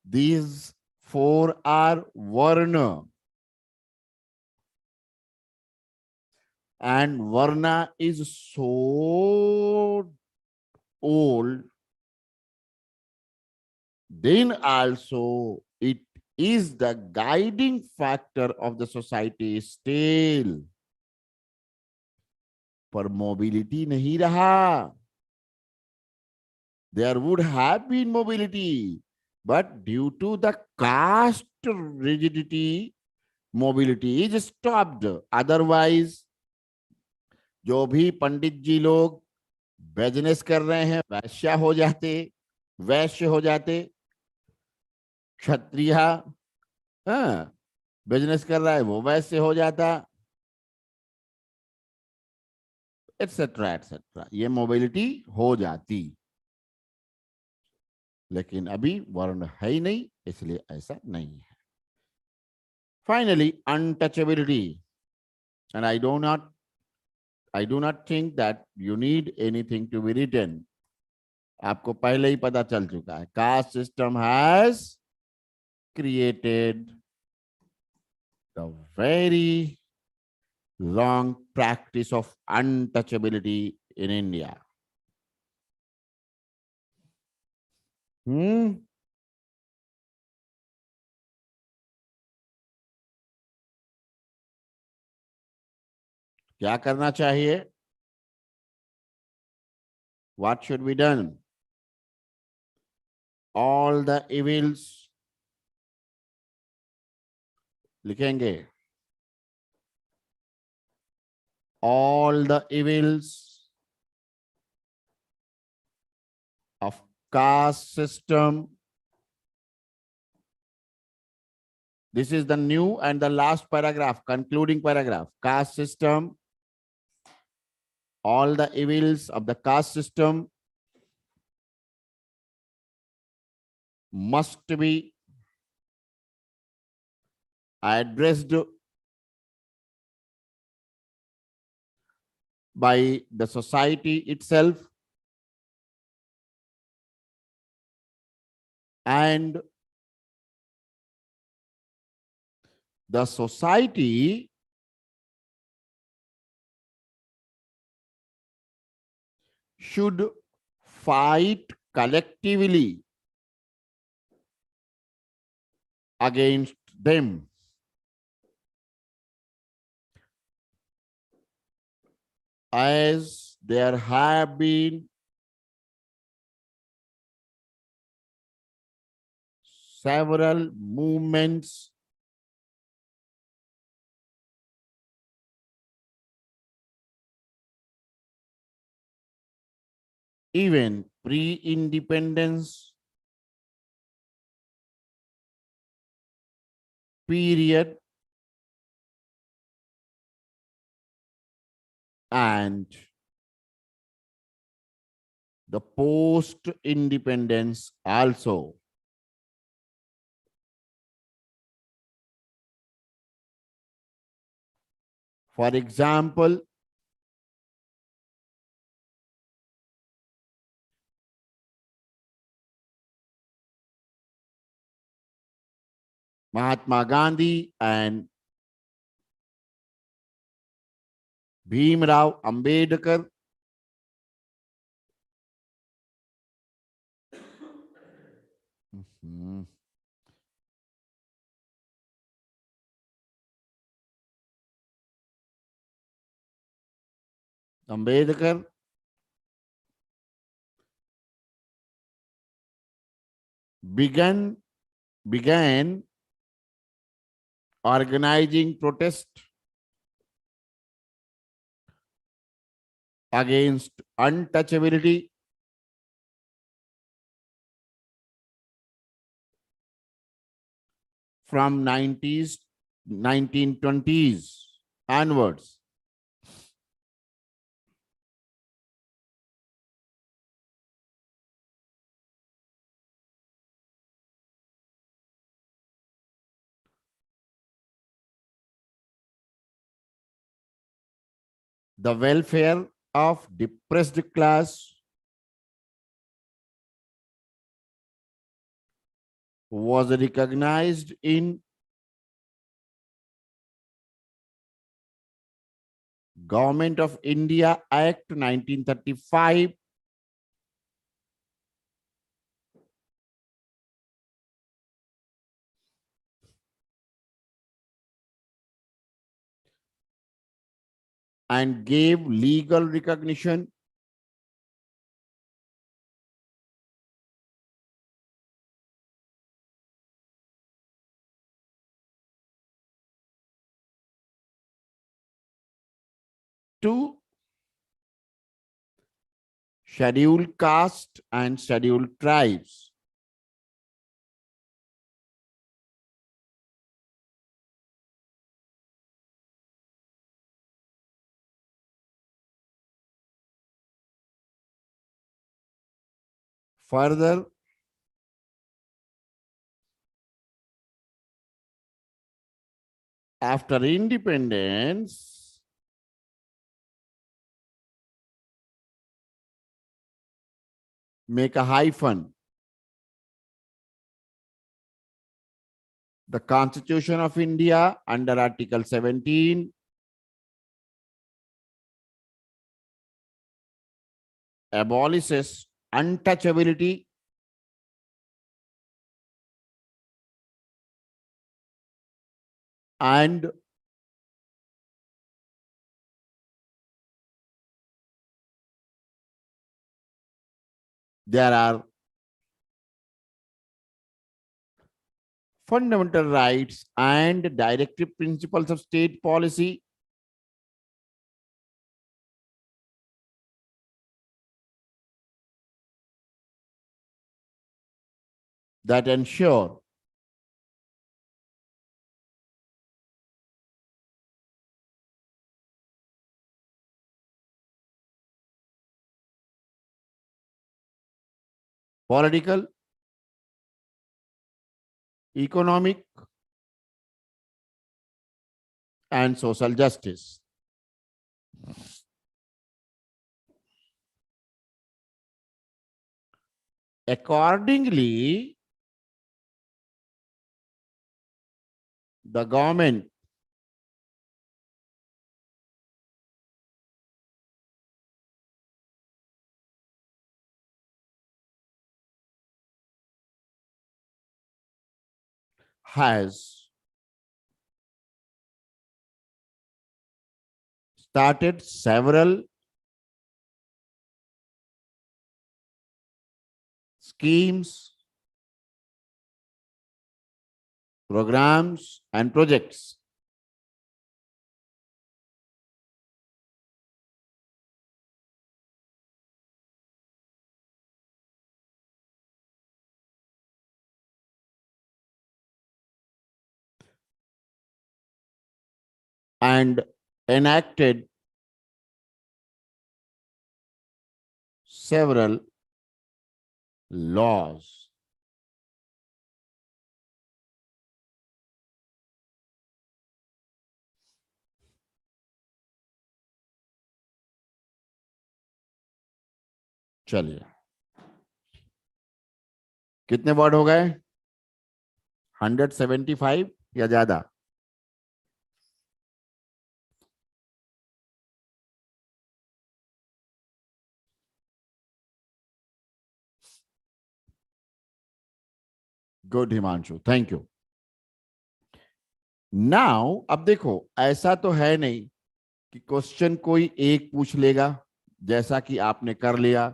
these four are varna, and varna is so old, then also it is the guiding factor of the society still. पर mobility नहीं रहा. There would have been mobility, but due to the caste rigidity, mobility is stopped. Otherwise, जो भी पंडित जी लोग business कर रहे हैं वैश्य हो जाते, वैश्य हो जाते. क्षत्रिय बिजनेस कर रहा है वो वैश्य हो जाता, एटसेट्रा एटसेट्रा. ये मोबिलिटी हो जाती. लेकिन अभी वर्ण है ही नहीं, इसलिए ऐसा नहीं है. Finally untouchability. And I do not think that you need anything to be written. आपको पहले ही पता चल चुका है. Caste system has created the very long practice of untouchability in India. क्या करना चाहिए? What should be done? All the evils लिखेंगे. All the evils of caste system. This is the new and the last paragraph, concluding paragraph. Caste system. All the evils of the caste system must be addressed by the society itself, and the society should fight collectively against them. As there have been several movements even pre-independence period and the post-independence also. For example, Mahatma Gandhi and Bhimrao Ambedkar Ambedkar began organizing protest against untouchability from 1920s onwards. The welfare of depressed class was recognized in Government of India Act 1935 and gave legal recognition to scheduled caste and scheduled tribes. Further, after independence, make a hyphen. The Constitution of India under Article 17 abolishes untouchability and there are fundamental rights and directive principles of state policy that ensure political, economic, and social justice. Accordingly, the government has started several schemes, programs, and projects and enacted several laws. चलिए, कितने word हो गए? 175 या ज्यादा? Good Himanshu, thank you. Now अब देखो, ऐसा तो है नहीं कि क्वेश्चन कोई एक पूछ लेगा, जैसा कि आपने कर लिया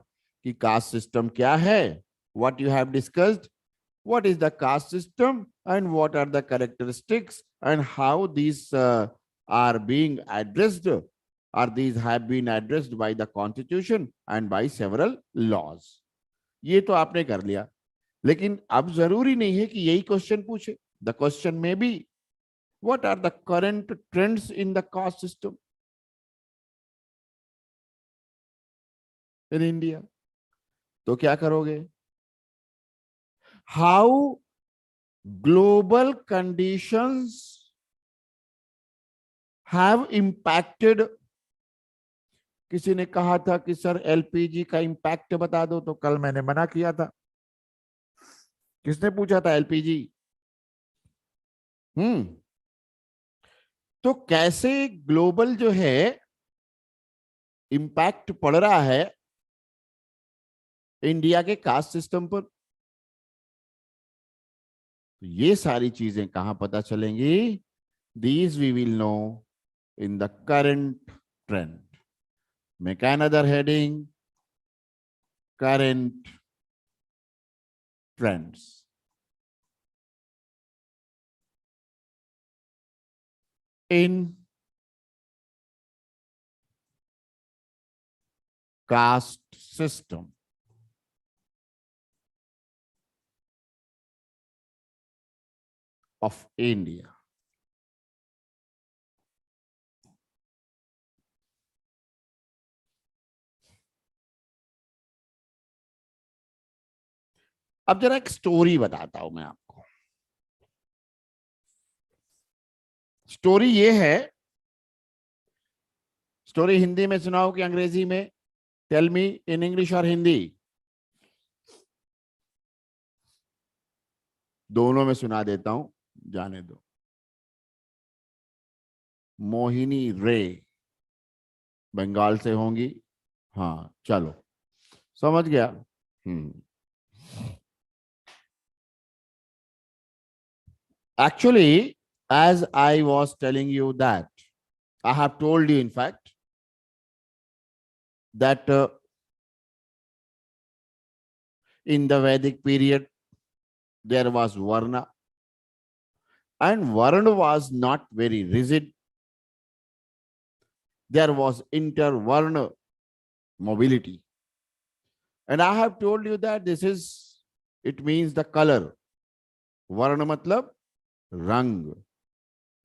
कि कास्ट सिस्टम क्या है, what you have discussed, what is the caste system and what are the characteristics and how these are being addressed, or these have been addressed by the constitution and by several laws. ये तो आपने कर लिया, लेकिन अब जरूरी नहीं है कि यही क्वेश्चन पूछे. द क्वेश्चन में B what are the current trends in the caste system in India. तो क्या करोगे? How global conditions have impacted. किसी ने कहा था कि सर एलपीजी का इंपैक्ट बता दो, तो कल मैंने मना किया था. किसने पूछा था एलपीजी? तो कैसे ग्लोबल जो है इंपैक्ट पड़ रहा है इंडिया के कास्ट सिस्टम पर, तो ये सारी चीजें कहां पता चलेंगी? These we will know in the current trend. Make another heading, current trends. In caste system of India. अब जरा एक स्टोरी बताता हूं मैं आपको. स्टोरी ये है, स्टोरी हिंदी में सुनाओ कि अंग्रेजी में? टेल मी इन इंग्लिश और हिंदी. दोनों में सुना देता हूं, जाने दो. मोहिनी रे बंगाल से होंगी. हाँ चलो, समझ गया. Actually, as I was telling you that, I have told you in fact that in the Vedic period there was Varna, and Varna was not very rigid. There was inter-Varna mobility. And I have told you that it means the color. Varna matlab rang,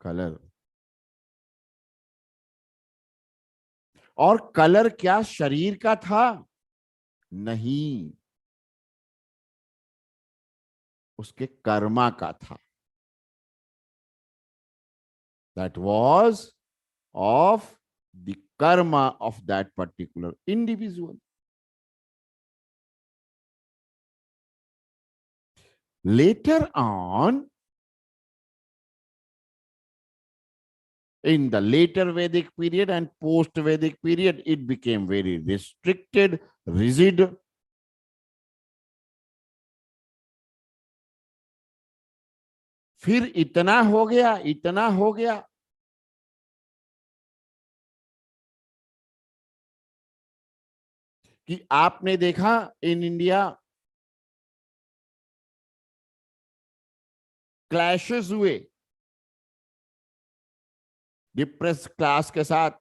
color. और colour क्या शरीर का था? नहीं, उसके कर्मा का था. That was of the karma of that particular individual. Later on, in the later Vedic period and post-Vedic period, it became very restricted, rigid. फिर इतना हो गया कि आपने देखा इन इंडिया क्लैशेस हुए डिप्रेस क्लास के साथ,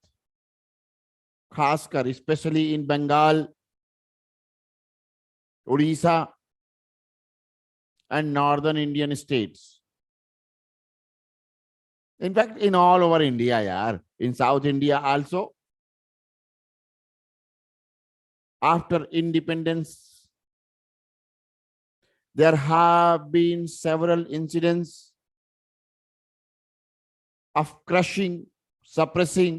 खासकर specially in Bengal, Orissa and northern Indian states, in fact in all over India यार, in South India also. After independence, there have been several incidents of crushing, suppressing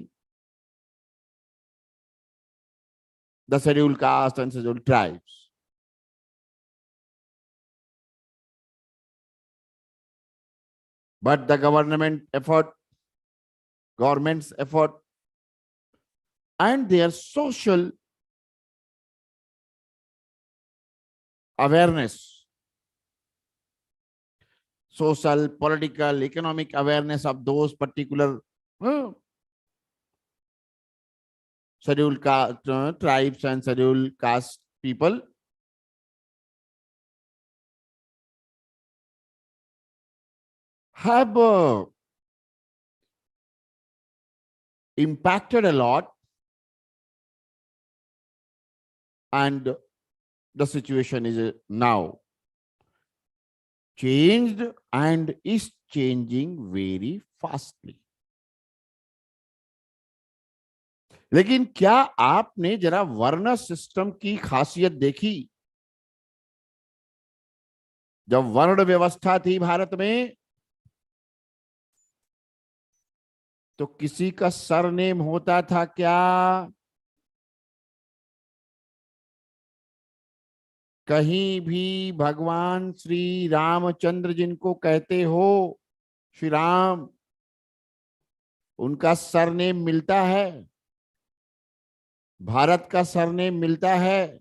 the scheduled caste and scheduled tribes. But the government's effort, and their social awareness, social, political, economic awareness of those particular scheduled caste, tribes and scheduled caste people have impacted a lot, and the situation is now changed and is changing very fastly. लेकिन क्या आपने जरा वर्ण system की खासियत देखी? जब वर्ण व्यवस्था थी भारत में, तो किसी का सरनेम होता था क्या? कहीं भी भगवान श्री रामचंद्र जिनको कहते हो, श्री राम, उनका सरनेम मिलता है, भारत का सरनेम मिलता है,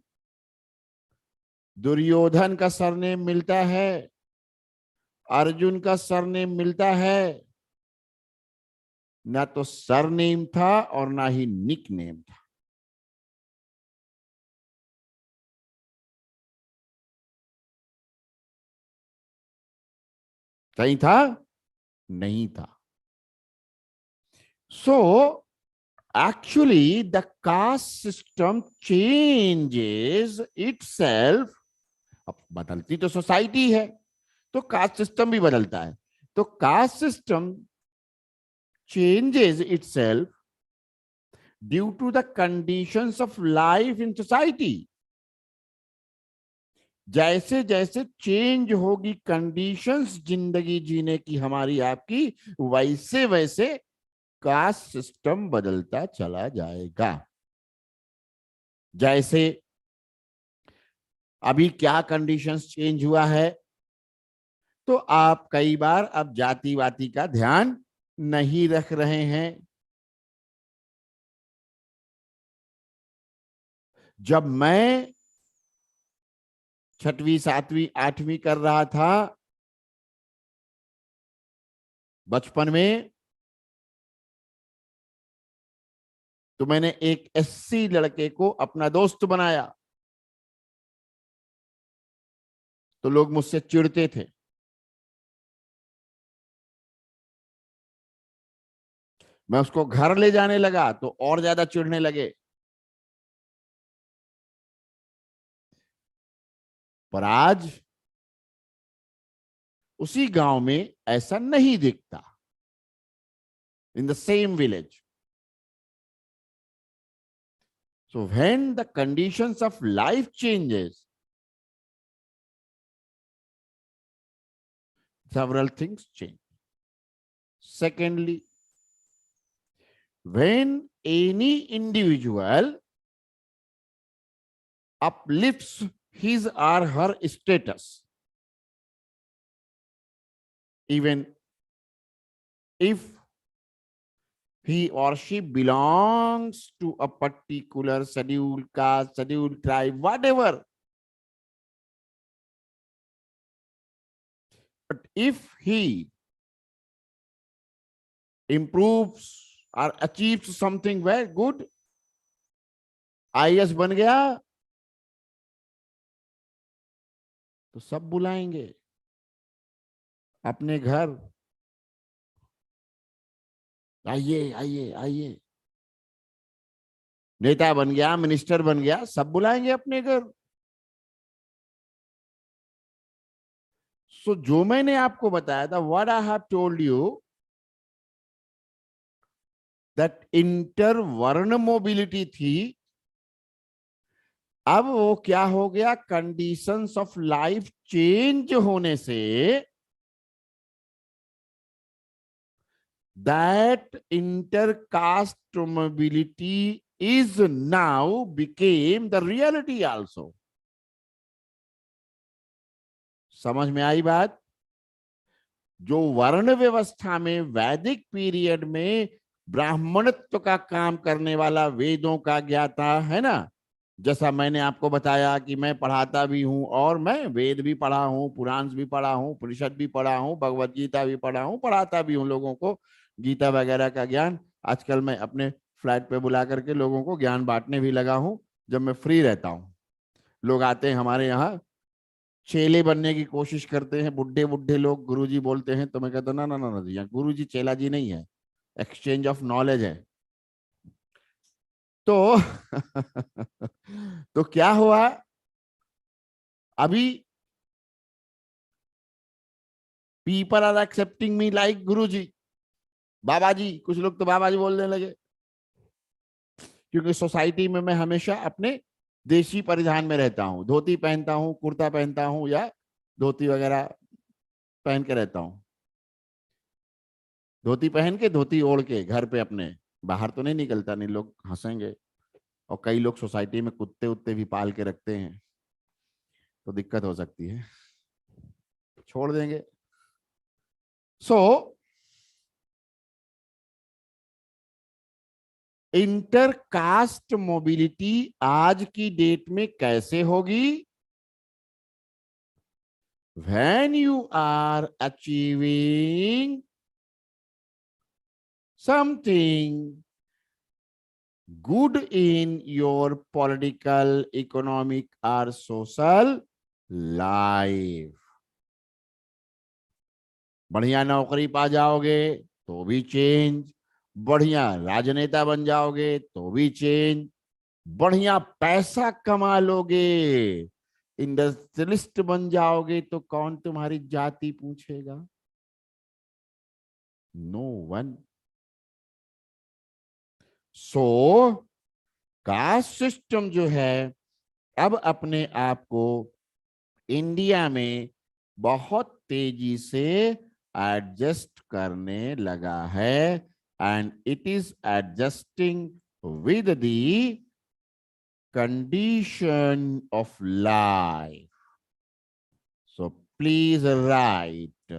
दुर्योधन का सरनेम मिलता है, अर्जुन का सरनेम मिलता है. ना तो सरनेम था और ना ही निक नेम था. कहीं था? नहीं था. So actually the caste system changes itself. अब बदलती तो सोसाइटी है, तो कास्ट सिस्टम भी बदलता है. तो caste system changes itself due to the conditions of life in society. जैसे जैसे चेंज होगी कंडीशंस जिंदगी जीने की हमारी आपकी, वैसे वैसे कास्ट सिस्टम बदलता चला जाएगा. जैसे अभी क्या कंडीशंस चेंज हुआ है, तो आप कई बार अब जातिवादी का ध्यान नहीं रख रहे हैं. जब मैं 6वीं 7वीं 8वीं कर रहा था बचपन में, तो मैंने एक एससी लड़के को अपना दोस्त बनाया, तो लोग मुझसे चिढ़ते थे. मैं उसको घर ले जाने लगा तो और ज्यादा चिढ़ने लगे. पर आज उसी गांव में ऐसा नहीं दिखता. In the same village. So when the conditions of life changes, several things change. Secondly, when any individual uplifts his or her status, even if he or she belongs to a particular scheduled caste, scheduled tribe, whatever, But if he improves or achieves something very good, IAS बन गया, तो सब बुलाएंगे अपने घर, आइए आइए आइए। नेता बन गया, मिनिस्टर बन गया, सब बुलाएंगे अपने घर। सो जो मैंने आपको बताया था, what I have told you, that inter वर्ण मोबिलिटी थी, अब वो क्या हो गया, कंडीशंस ऑफ लाइफ चेंज होने say that intercaste mobility is now became the reality also. समझ में आई बात? जो वर्ण व्यवस्था में वैदिक पीरियड में ब्राह्मणत्व का काम करने वाला, वेदों का ज्ञाता है ना, जैसा मैंने आपको बताया कि मैं पढ़ाता भी हूं, और मैं वेद भी पढ़ा हूं, पुराण भी पढ़ा हूं, उपनिषद भी पढ़ा हूं, भगवत गीता भी पढ़ा हूं, पढ़ाता भी हूं लोगों को गीता वगैरह का ज्ञान। आजकल मैं अपने फ्लैट पे बुला करके लोगों को ज्ञान बांटने भी लगा हूं, जब मैं फ्री रहता हूं। लोग आते हैं हमारे यहाँ, चेले बनने की कोशिश करते हैं, बुढ़े बुढ़े लोग गुरुजी बोलते हैं, तो मैं कहता हूं ना ना ना ना, यहाँ गुरुजी चेला जी नहीं है, एक्सचेंज ऑफ नॉलेज है। तो तो क्या हुआ, अभी people are accepting me like Guruji, Baba ji, कुछ लोग तो बाबा जी बोलने लगे, क्योंकि सोसाइटी में मैं हमेशा अपने देशी परिधान में रहता हूँ, धोती पहनता हूँ, कुर्ता पहनता हूँ, या धोती वगैरह पहन के रहता हूँ। धोती पहन के, धोती ओढ़ के घर पे अपने, बाहर तो नहीं निकलता, नहीं लोग हंसेंगे। और कई लोग सोसाइटी में कुत्ते उत्ते भी पाल के रखते हैं, तो दिक्कत हो सकती है, छोड़ देंगे। सो इंटरकास्ट मोबिलिटी आज की डेट में कैसे होगी? When you are achieving something good in your political, economic or social life. बढ़िया नौकरी पा जाओगे तो भी चेंज, बढ़िया राजनेता बन जाओगे तो भी चेंज, बढ़िया पैसा कमा लोगे, इंडस्ट्रियलिस्ट बन जाओगे तो कौन तुम्हारी जाति पूछेगा? No one. So caste system जो है, अब अपने आप को इंडिया में बहुत तेजी से एडजस्ट करने लगा है, and it is adjusting with the condition of life. So please write,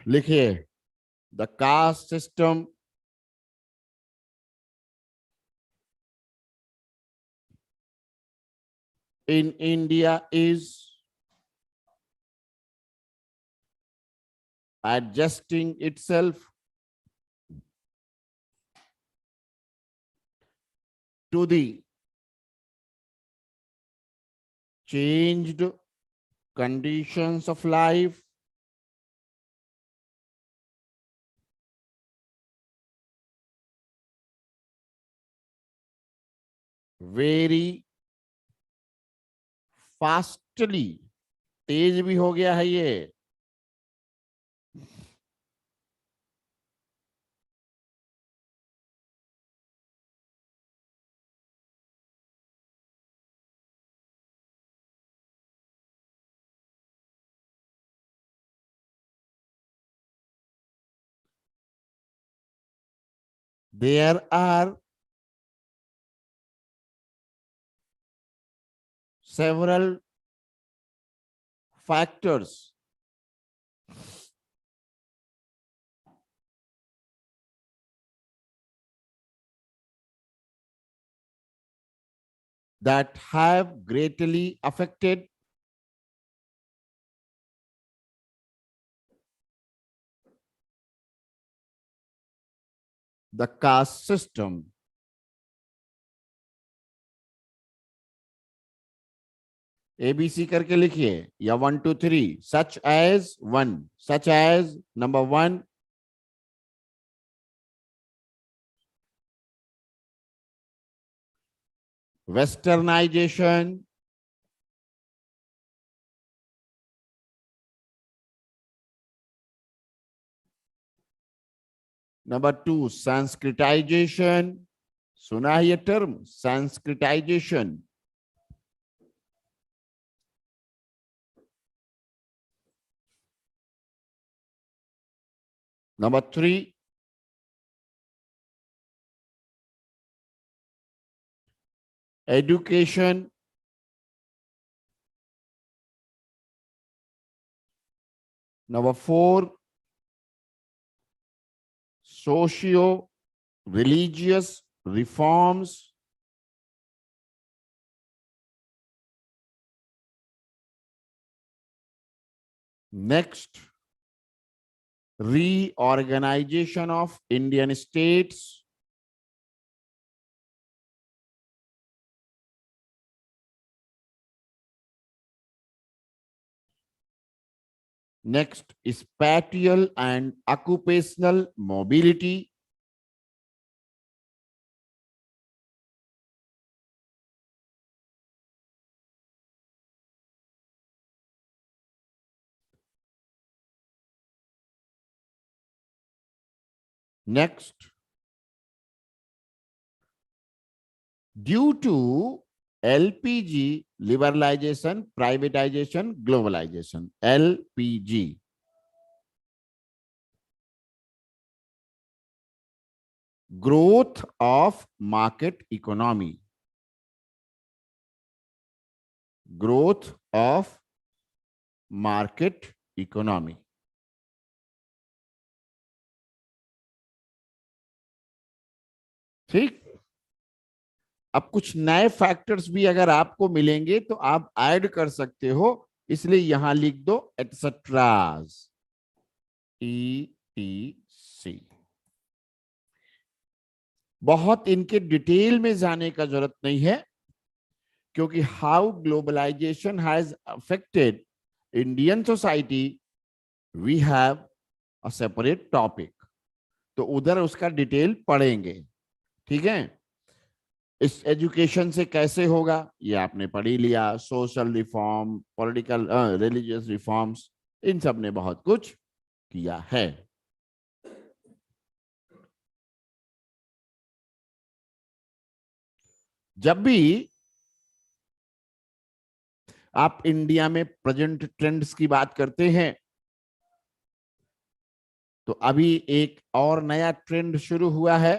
लिखिए, the caste system in India is adjusting itself to the changed conditions of life, very fastly, तेज भी हो गया है ये। There are several factors that have greatly affected the caste system. ABC करके लिखिए या 1 2 3 such as 1 such as number 1 westernization, number 2 sanskritization, सुना है ये term sanskritization, number 3 education, number 4 socio religious reforms, next reorganization of Indian states, next spatial and occupational mobility, next due to LPG liberalization, privatization, globalization, LPG, growth of market economy, growth of market economy. ठीक, अब कुछ नए factors भी अगर आपको मिलेंगे तो आप ऐड कर सकते हो, इसलिए यहां लिख दो एटसेट्राज, ETC। बहुत इनके डिटेल में जाने का जरूरत नहीं है, क्योंकि how globalization has affected Indian society we have a separate topic, तो उधर उसका डिटेल पढ़ेंगे। ठीक है, इस एजुकेशन से कैसे होगा ये आपने पढ़ ही लिया, social reform, political religious reforms, इन सब ने बहुत कुछ किया है। जब भी आप इंडिया में प्रेजेंट ट्रेंड्स की बात करते हैं, तो अभी एक और नया ट्रेंड शुरू हुआ है,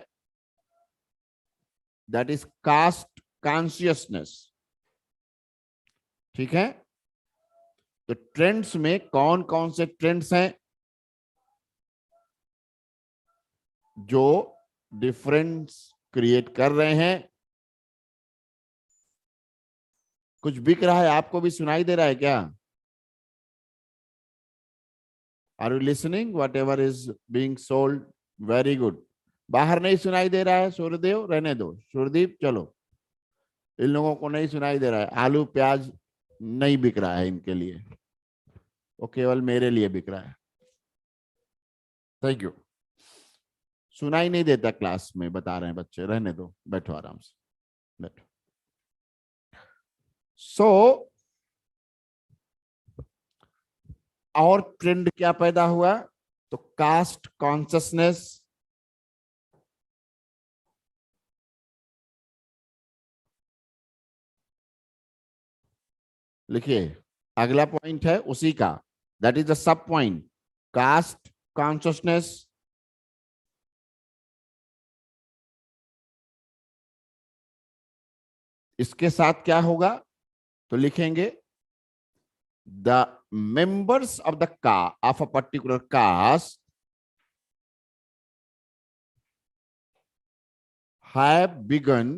दैट इज कास्ट कॉन्शियसनेस। ठीक है, तो ट्रेंड्स में कौन कौन से ट्रेंड्स हैं जो डिफरेंस क्रिएट कर रहे हैं? कुछ बिक रहा है, आपको भी सुनाई दे रहा है क्या? Are you listening whatever is being sold? Very good. बाहर नहीं सुनाई दे रहा है सूर्यदेव? रहने दो। सूर्यदीप चलो, इन लोगों को नहीं सुनाई दे रहा है, आलू प्याज नहीं बिक रहा है इनके लिए, वो केवल मेरे लिए बिक रहा है। Thank you. सुनाई नहीं देता क्लास में, बता रहे हैं बच्चे, रहने दो, बैठो आराम से, बैठो। सो और ट्रेंड क्या पैदा हुआ? तो कास्ट कॉन्शियसनेस, लिखिए अगला पॉइंट है उसी का, that is the sub point, caste consciousness. इसके साथ क्या होगा? तो लिखेंगे द मेंबर्स ऑफ द का of a particular caste have begun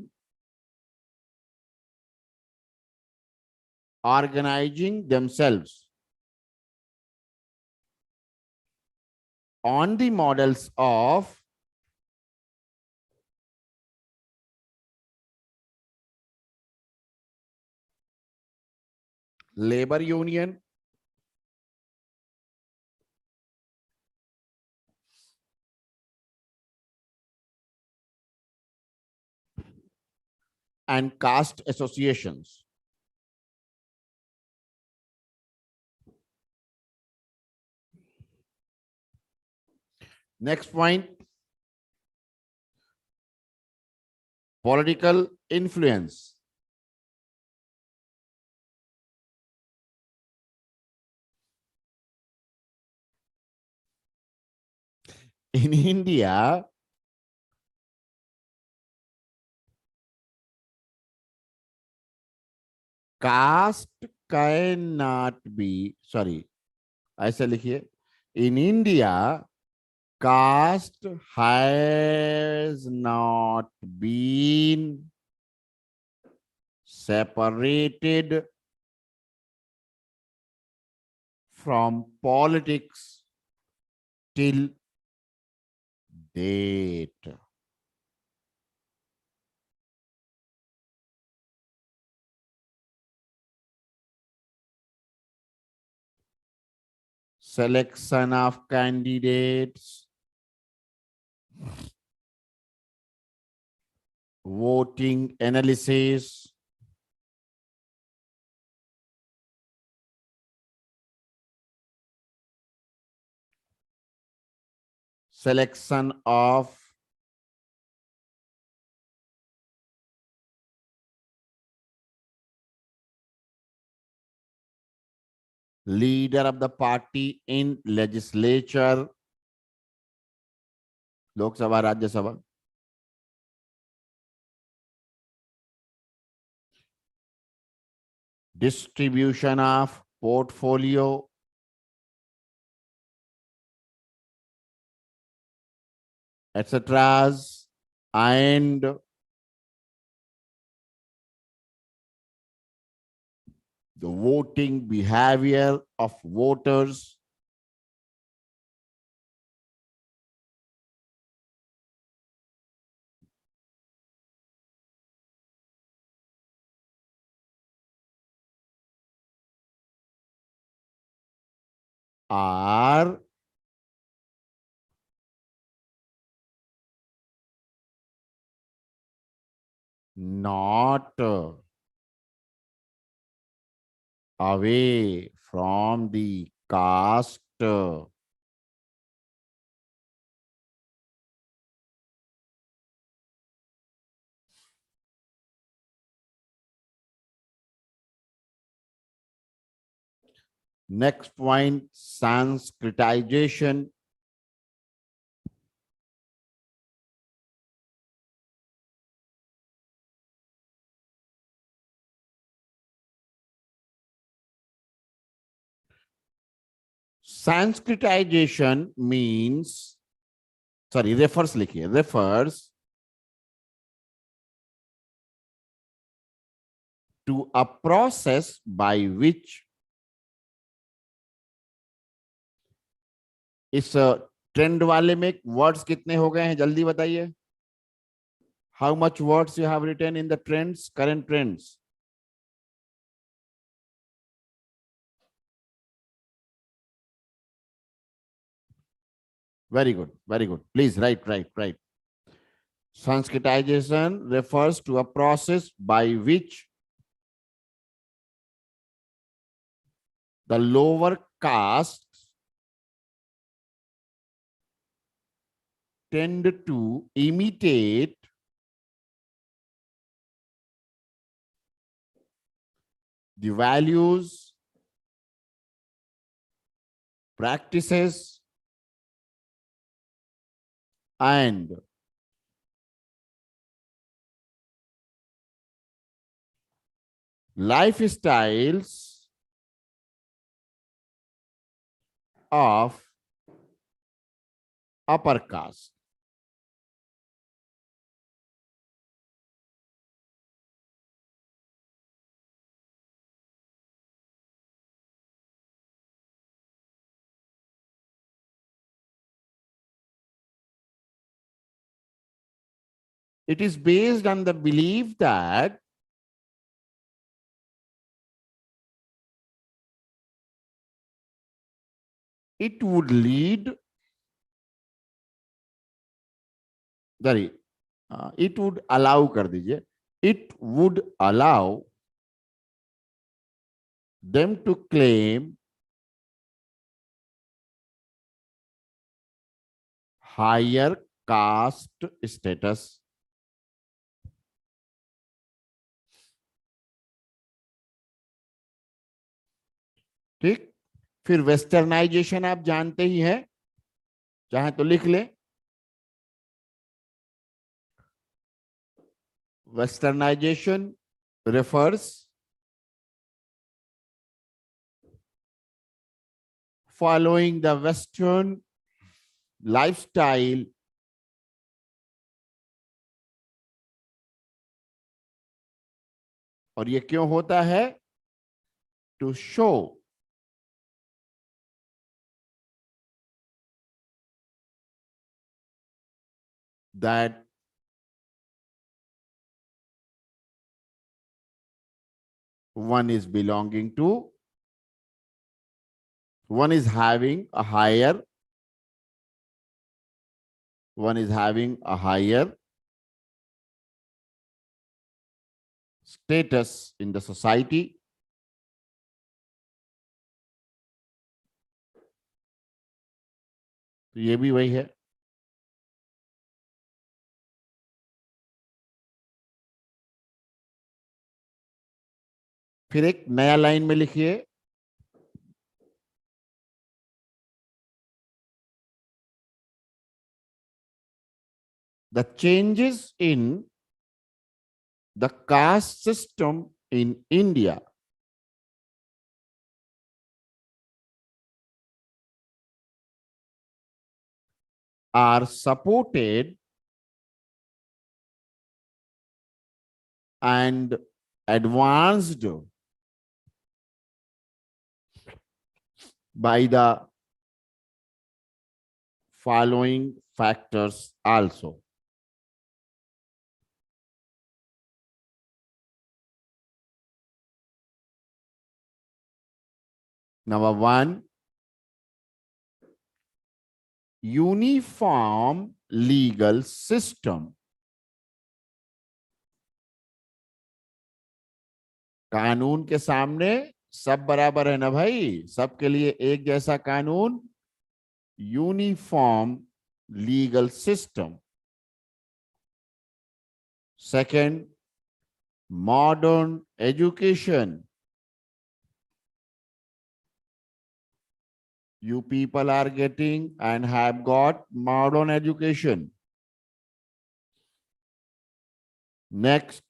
organizing themselves on the models of labor union, and caste associations. Next point, political influence. In India, caste cannot be, sorry, ऐसे लिखिए. In India, caste has not been separated from politics till date. Selection of candidates, voting analysis, selection of leader of the party in legislature, Lok Sabha, Rajya Sabha, distribution of portfolio, etc., and the voting behavior of voters, are not away from the caste. Next point, Sanskritization. Sanskritization means, sorry, refers लिखिए, refers to a process by which इस trend वाले में words कितने हो गए हैं जल्दी बताइए. How much words you have written in the trends, current trends? Very good, very good. Please write. Sanskritization refers to a process by which the lower castes tend to imitate the values, practices, and lifestyles of upper caste. It is based on the belief that it would lead, sorry, it would allow कर दीजिए, it would allow them to claim higher caste status. ठीक, फिर westernisation आप जानते ही हैं, चाहे तो लिख लें. Westernization refers following the Western lifestyle और ये क्यों होता है? To show that one is belonging to, one is having a higher, one is having a higher status in the society. तो ये भी वही है. फिर एक नया लाइन में लिखिए, the changes in the caste system in India are supported and advanced by the following factors also. Number one, uniform legal system. कानून के सामने सब बराबर है ना भाई, सबके लिए एक जैसा कानून. Uniform legal system. Second, modern education. You people are getting and have got modern education. Next,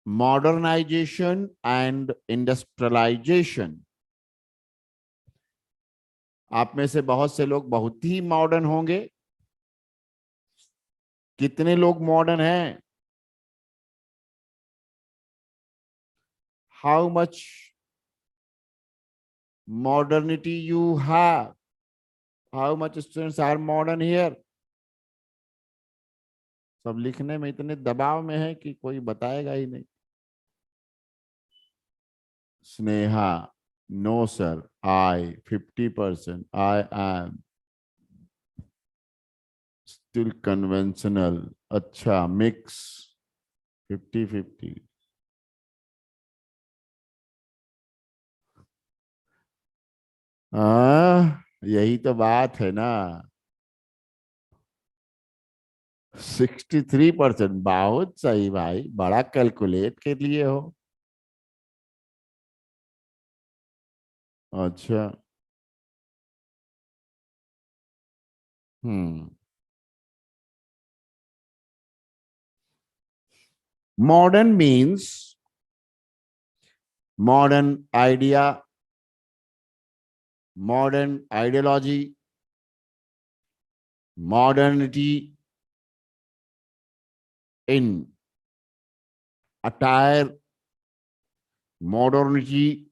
modernization and industrialization. आप में से बहुत से लोग बहुत ही मॉडर्न होंगे. कितने लोग मॉडर्न हैं? How much modernity you have? How much students are modern here? सब लिखने में इतने दबाव में है कि कोई बताएगा ही नहीं. Sneha, no sir, I 50%. I am still conventional. अच्छा, mix 50-50. यही तो बात है ना. 63%. बहुत सही भाई, बड़ा कैलकुलेट के लिए हो. अच्छा. Modern means modern idea, modern ideology, modernity in attire, modernity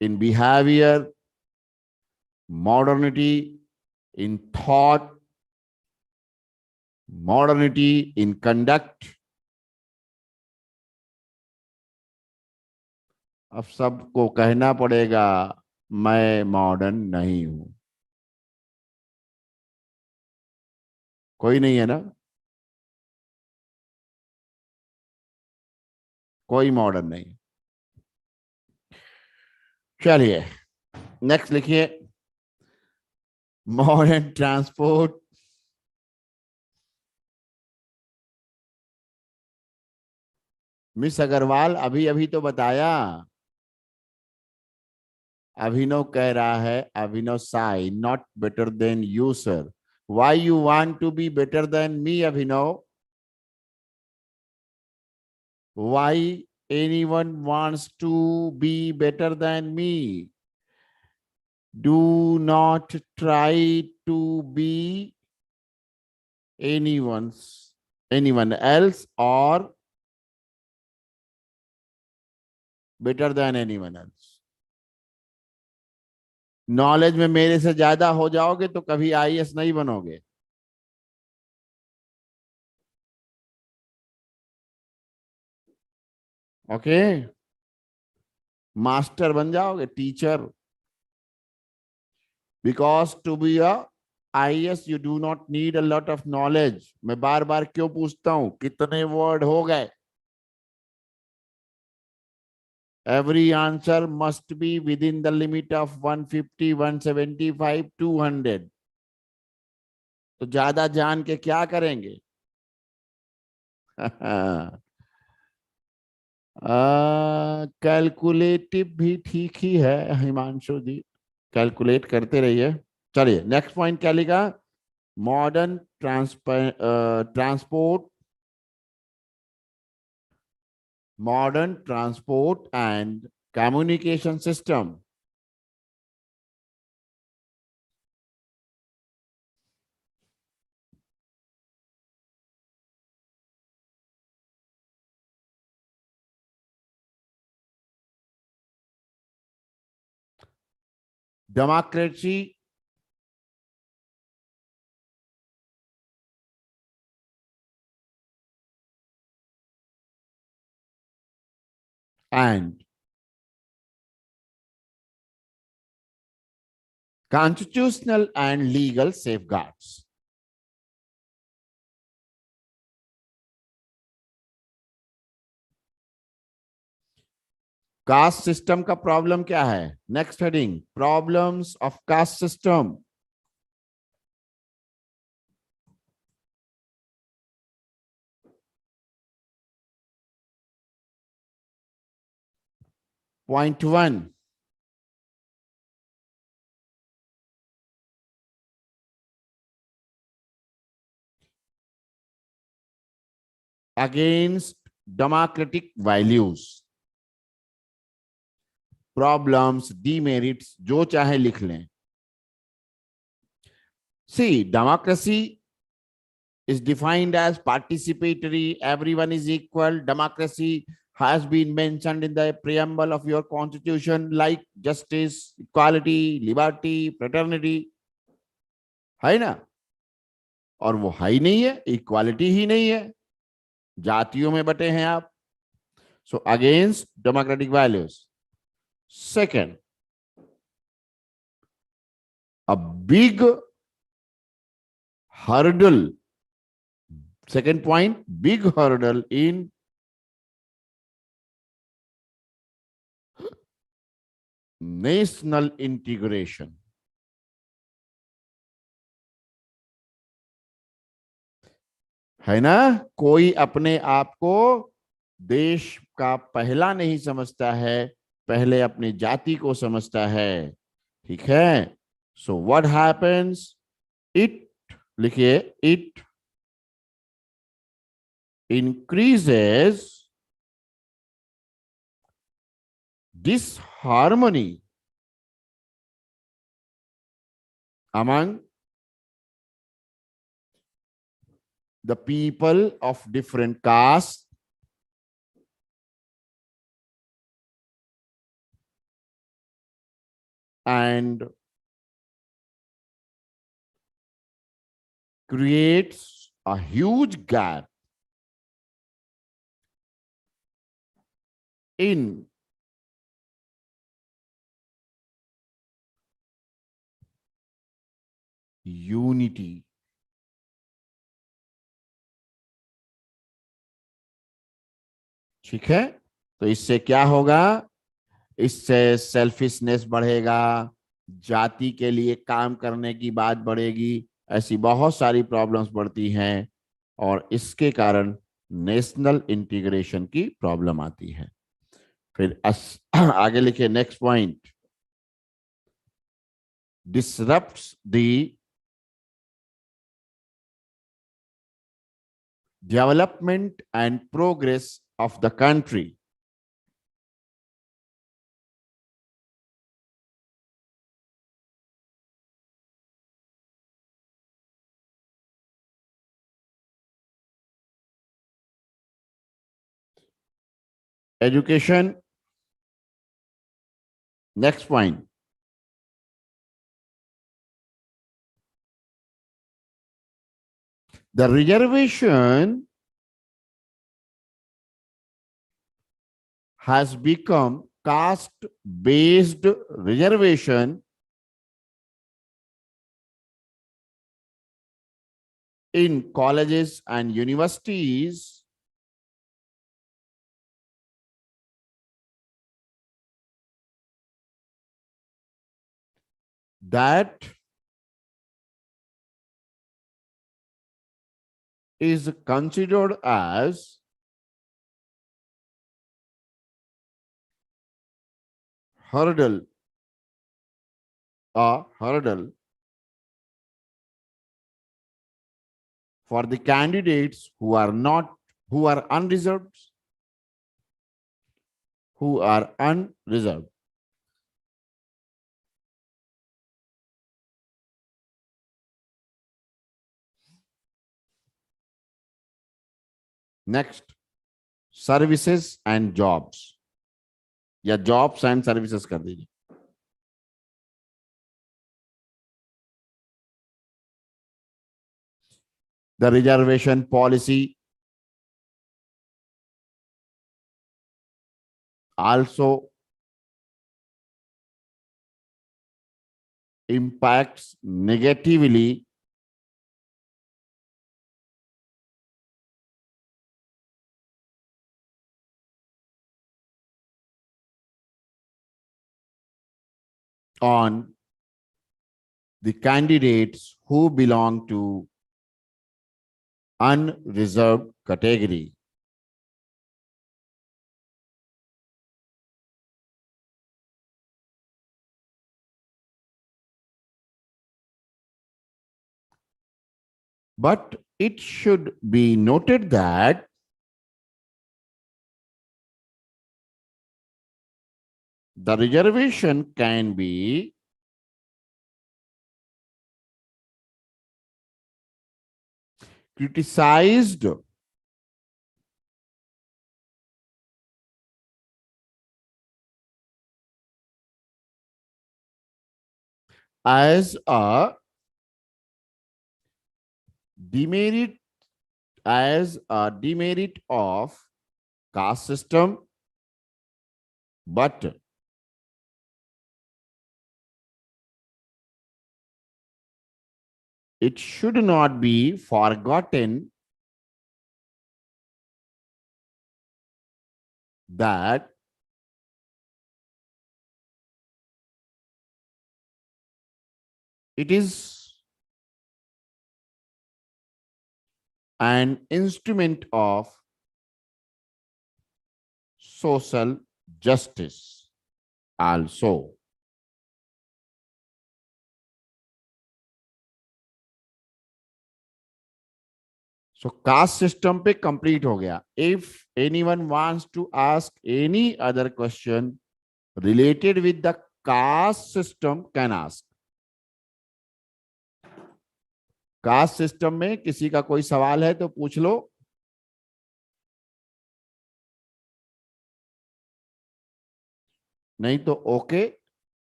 in behavior, modernity in thought, modernity in conduct. अब सबको कहना पड़ेगा मैं मॉडर्न नहीं हूं। कोई नहीं है ना? कोई मॉडर्न नहीं। चलिए नेक्स्ट लिखिए। मॉडर्न ट्रांसपोर्ट मिस अग्रवाल अभी अभी तो बताया। अभिनव कह रहा है, Abhinav say not better than you sir. Why you want to be better than me Abhinav? Why anyone wants to be better than me? Do not try to be anyone else or better than anyone else. Knowledge में मेरे से ज्यादा हो जाओगे तो कभी IAS नहीं बनोगे। ओके, मास्टर बन जाओगे, teacher. Because to be a IAS you do not need a lot of knowledge. मैं बार बार क्यों पूछता हूं कितने वर्ड हो गए? Every answer must be within the limit of 150, 175, 200. तो ज्यादा जान के क्या करेंगे? कैलकुलेटिव भी ठीक ही है हिमांशु जी, कैलकुलेट करते रहिए। चलिए नेक्स्ट पॉइंट क्या लिखा? Modern transport, modern transport and communication system. Democracy and constitutional and legal safeguards. Cast system का प्रॉब्लम क्या है? Next heading, problems of caste system. Point one, against democratic values. Problems, demerits, जो चाहे लिख लें। सी, democracy is defined as participatory, everyone is equal. Democracy has been mentioned in the preamble of your constitution like justice, equality, liberty, fraternity, है ना? और वो है ही नहीं है, इक्वालिटी ही नहीं है, जातियों में बटे हैं आप। So against democratic values. Second, a big hurdle, second point, big hurdle in national integration। है ना? कोई अपने आप को देश का पहला नहीं समझता है, पहले अपनी जाति को समझता है। ठीक है? So what happens? इट, लिखिए, it increases disharmony among the people of different castes and creates a huge gap in unity. ठीक है, तो इससे क्या होगा? इससे सेल्फिशनेस बढ़ेगा, जाति के लिए काम करने की बात बढ़ेगी, ऐसी बहुत सारी प्रॉब्लम्स बढ़ती हैं और इसके कारण नेशनल इंटीग्रेशन की प्रॉब्लम आती है। फिर आगे लिखिए next point, disrupts the development and progress of the country. Education, next point. The reservation has become caste-based reservation in colleges and universities that is considered as hurdle a hurdle for the candidates who are unreserved who are unreserved. Next, services and jobs, या jobs and services कर दीजिए. The reservation policy also impacts negatively on the candidates who belong to unreserved category. But it should be noted that the reservation can be criticized as a demerit of caste system, but it should not be forgotten that it is an instrument of social justice also. So caste system पे complete हो गया. If anyone wants to ask any other question related with the caste system, can ask. Caste system में किसी का कोई सवाल है तो पूछ लो. नहीं तो okay,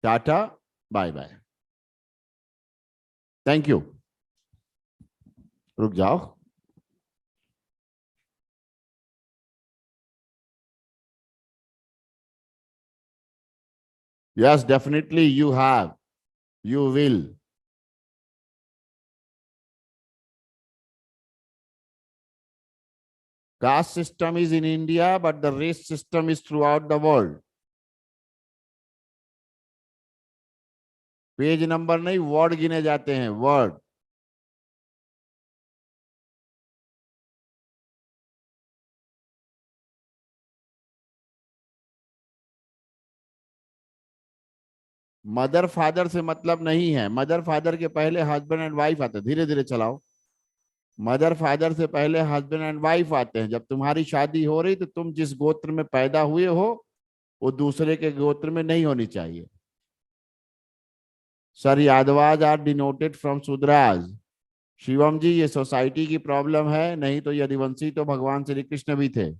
tata, bye bye. Thank you. रुक जाओ. Yes, definitely you have. You will. Caste system is in India, but the race system is throughout the world. Page number नहीं, वर्ड गिने जाते हैं, वर्ड. मदर फादर से मतलब नहीं है. मदर फादर के पहले हस्बैंड एंड वाइफ आते हैं. धीरे धीरे चलाओ. मदर फादर से पहले हस्बैंड एंड वाइफ आते हैं. जब तुम्हारी शादी हो रही तो तुम जिस गोत्र में पैदा हुए हो वो दूसरे के गोत्र में नहीं होनी चाहिए. Sir Yadavas are denoted from Shudras. Shivam ji ये सोसाइटी की प्रॉब्लम है, नहीं तो यदुवंशी तो भगवान श्री कृष्ण भी थे.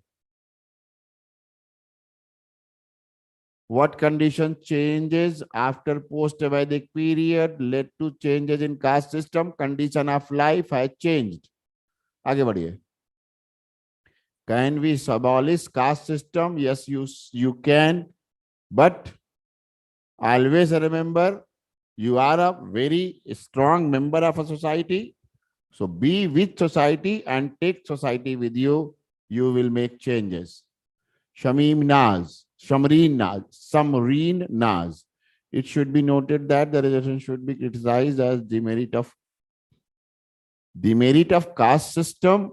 What condition changes after post-Vedic period led to changes in caste system? Condition of life has changed. आगे बढ़िए. Can we abolish caste system? Yes, you can, but always remember you are a very strong member of a society. So be with society and take society with you. You will make changes. Shamim Naz, Samreen Naz. It should be noted that the resolution should be criticized as demerit of caste system,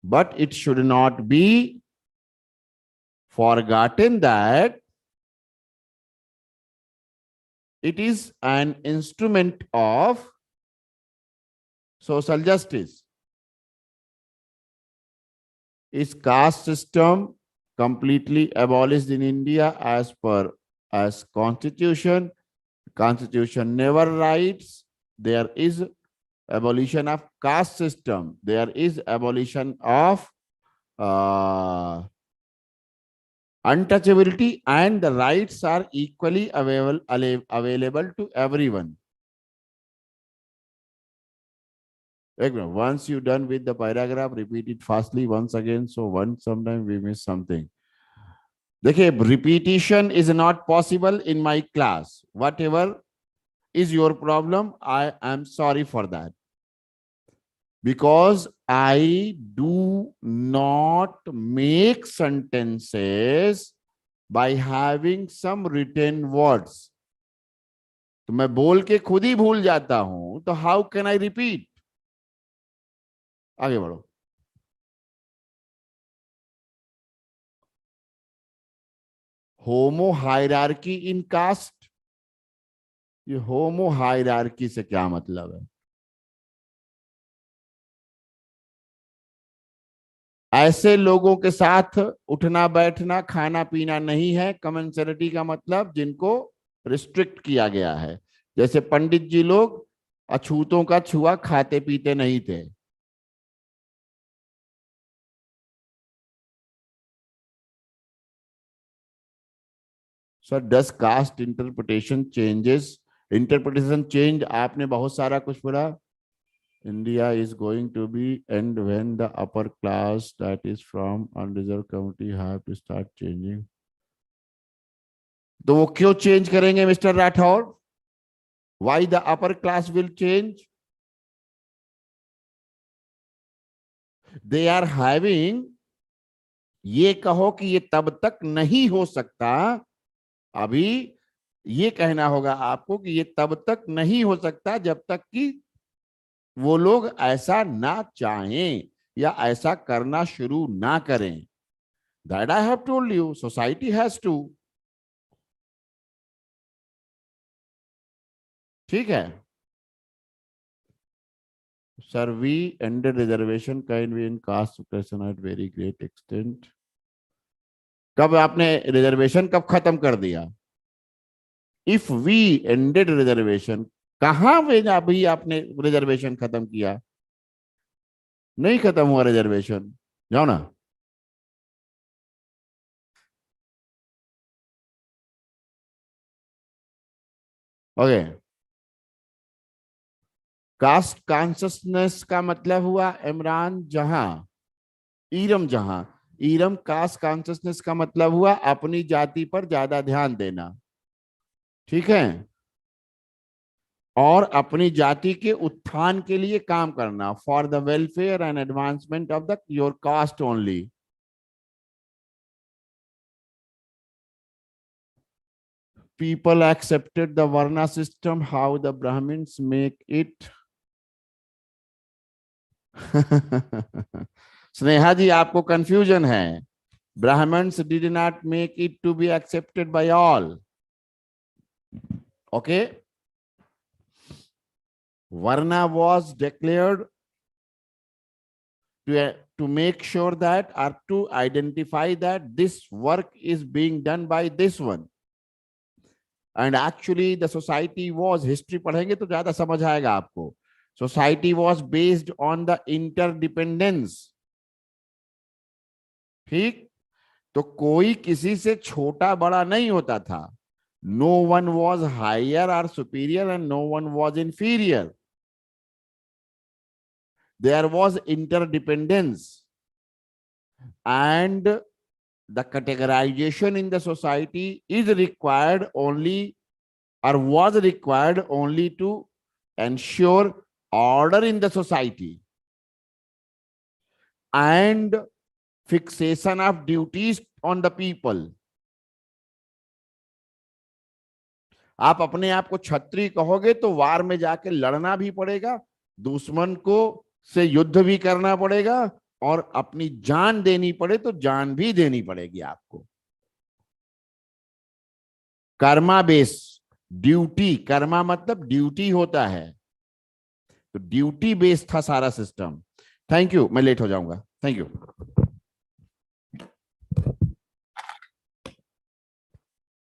but it should not be forgotten that it is an instrument of social justice. Is caste system completely abolished in India as constitution? Constitution never writes there is abolition of caste system. There is abolition of untouchability, and the rights are equally available to everyone. Once you're done with the paragraph, repeat it fastly once again. So sometimes we miss something. देखिए, repetition is not possible in my class. Whatever is your problem, I am sorry for that. Because I do not make sentences by having some written words. तो मैं बोल के खुद ही भूल जाता हूं, तो how can I repeat? आगे बढ़ो. होमो हायरार्की इन कास्ट. ये होमो हायरार्की से क्या मतलब है? ऐसे लोगों के साथ उठना बैठना खाना पीना नहीं है. कमेंसरिटी का मतलब जिनको रिस्ट्रिक्ट किया गया है. जैसे पंडित जी लोग अछूतों का छुआ खाते पीते नहीं थे. सर डस कास्ट इंटरप्रिटेशन चेंज. आपने बहुत सारा कुछ पढ़ा. India is going to be end when the upper class that is from unreserved community have to start changing. तो वो क्यों चेंज करेंगे mister Rathore? Why the upper class will change? They are having, ये कहो कि ये तब तक नहीं हो सकता. अभी ये कहना होगा आपको कि ये तब तक नहीं हो सकता जब तक कि वो लोग ऐसा ना चाहें या ऐसा करना शुरू ना करें. That I have told you, society has to. ठीक है sir. We ended reservation can be in caste suppression at very great extent. कब आपने रिजर्वेशन कब खत्म कर दिया? इफ वी एंडेड रिजर्वेशन, कहां पे अभी आपने रिजर्वेशन खत्म किया? नहीं खत्म हुआ रिजर्वेशन. जाओ ना. ओके. कास्ट कॉन्शियसनेस का मतलब हुआ इमरान जहां, ईरम जहां. ईरम कास्ट कॉन्शियसनेस का मतलब हुआ अपनी जाति पर ज्यादा ध्यान देना. ठीक है. और अपनी जाति के उत्थान के लिए काम करना, for the welfare and advancement of the your cast only. People accepted the Varna system, how the Brahmins make it. Sneha ji, आपको कंफ्यूजन है। Brahmins did not make it to be accepted by all. Okay? Varna was declared to make sure that, or to identify that this work is being done by this one. And actually the society was, history पढ़ेंगे तो ज्यादा समझ आएगा आपको, society was based on the interdependence. ठीक, तो कोई किसी से छोटा बड़ा नहीं होता था. No one was higher or superior and no one was inferior. There was interdependence, and the categorization in the society is required only, or was required only, to ensure order in the society and fixation of duties on the people. आप अपने आप को क्षत्रिय कहोगे तो वार में जाके लड़ना भी पड़ेगा, दुश्मन को से युद्ध भी करना पड़ेगा, और अपनी जान देनी पड़े तो जान भी देनी पड़ेगी आपको. कर्मा बेस, ड्यूटी, कर्मा मतलब ड्यूटी होता है, तो ड्यूटी बेस्ड था सारा सिस्टम. थैंक यू, मैं लेट हो जाऊंगा. Thank you.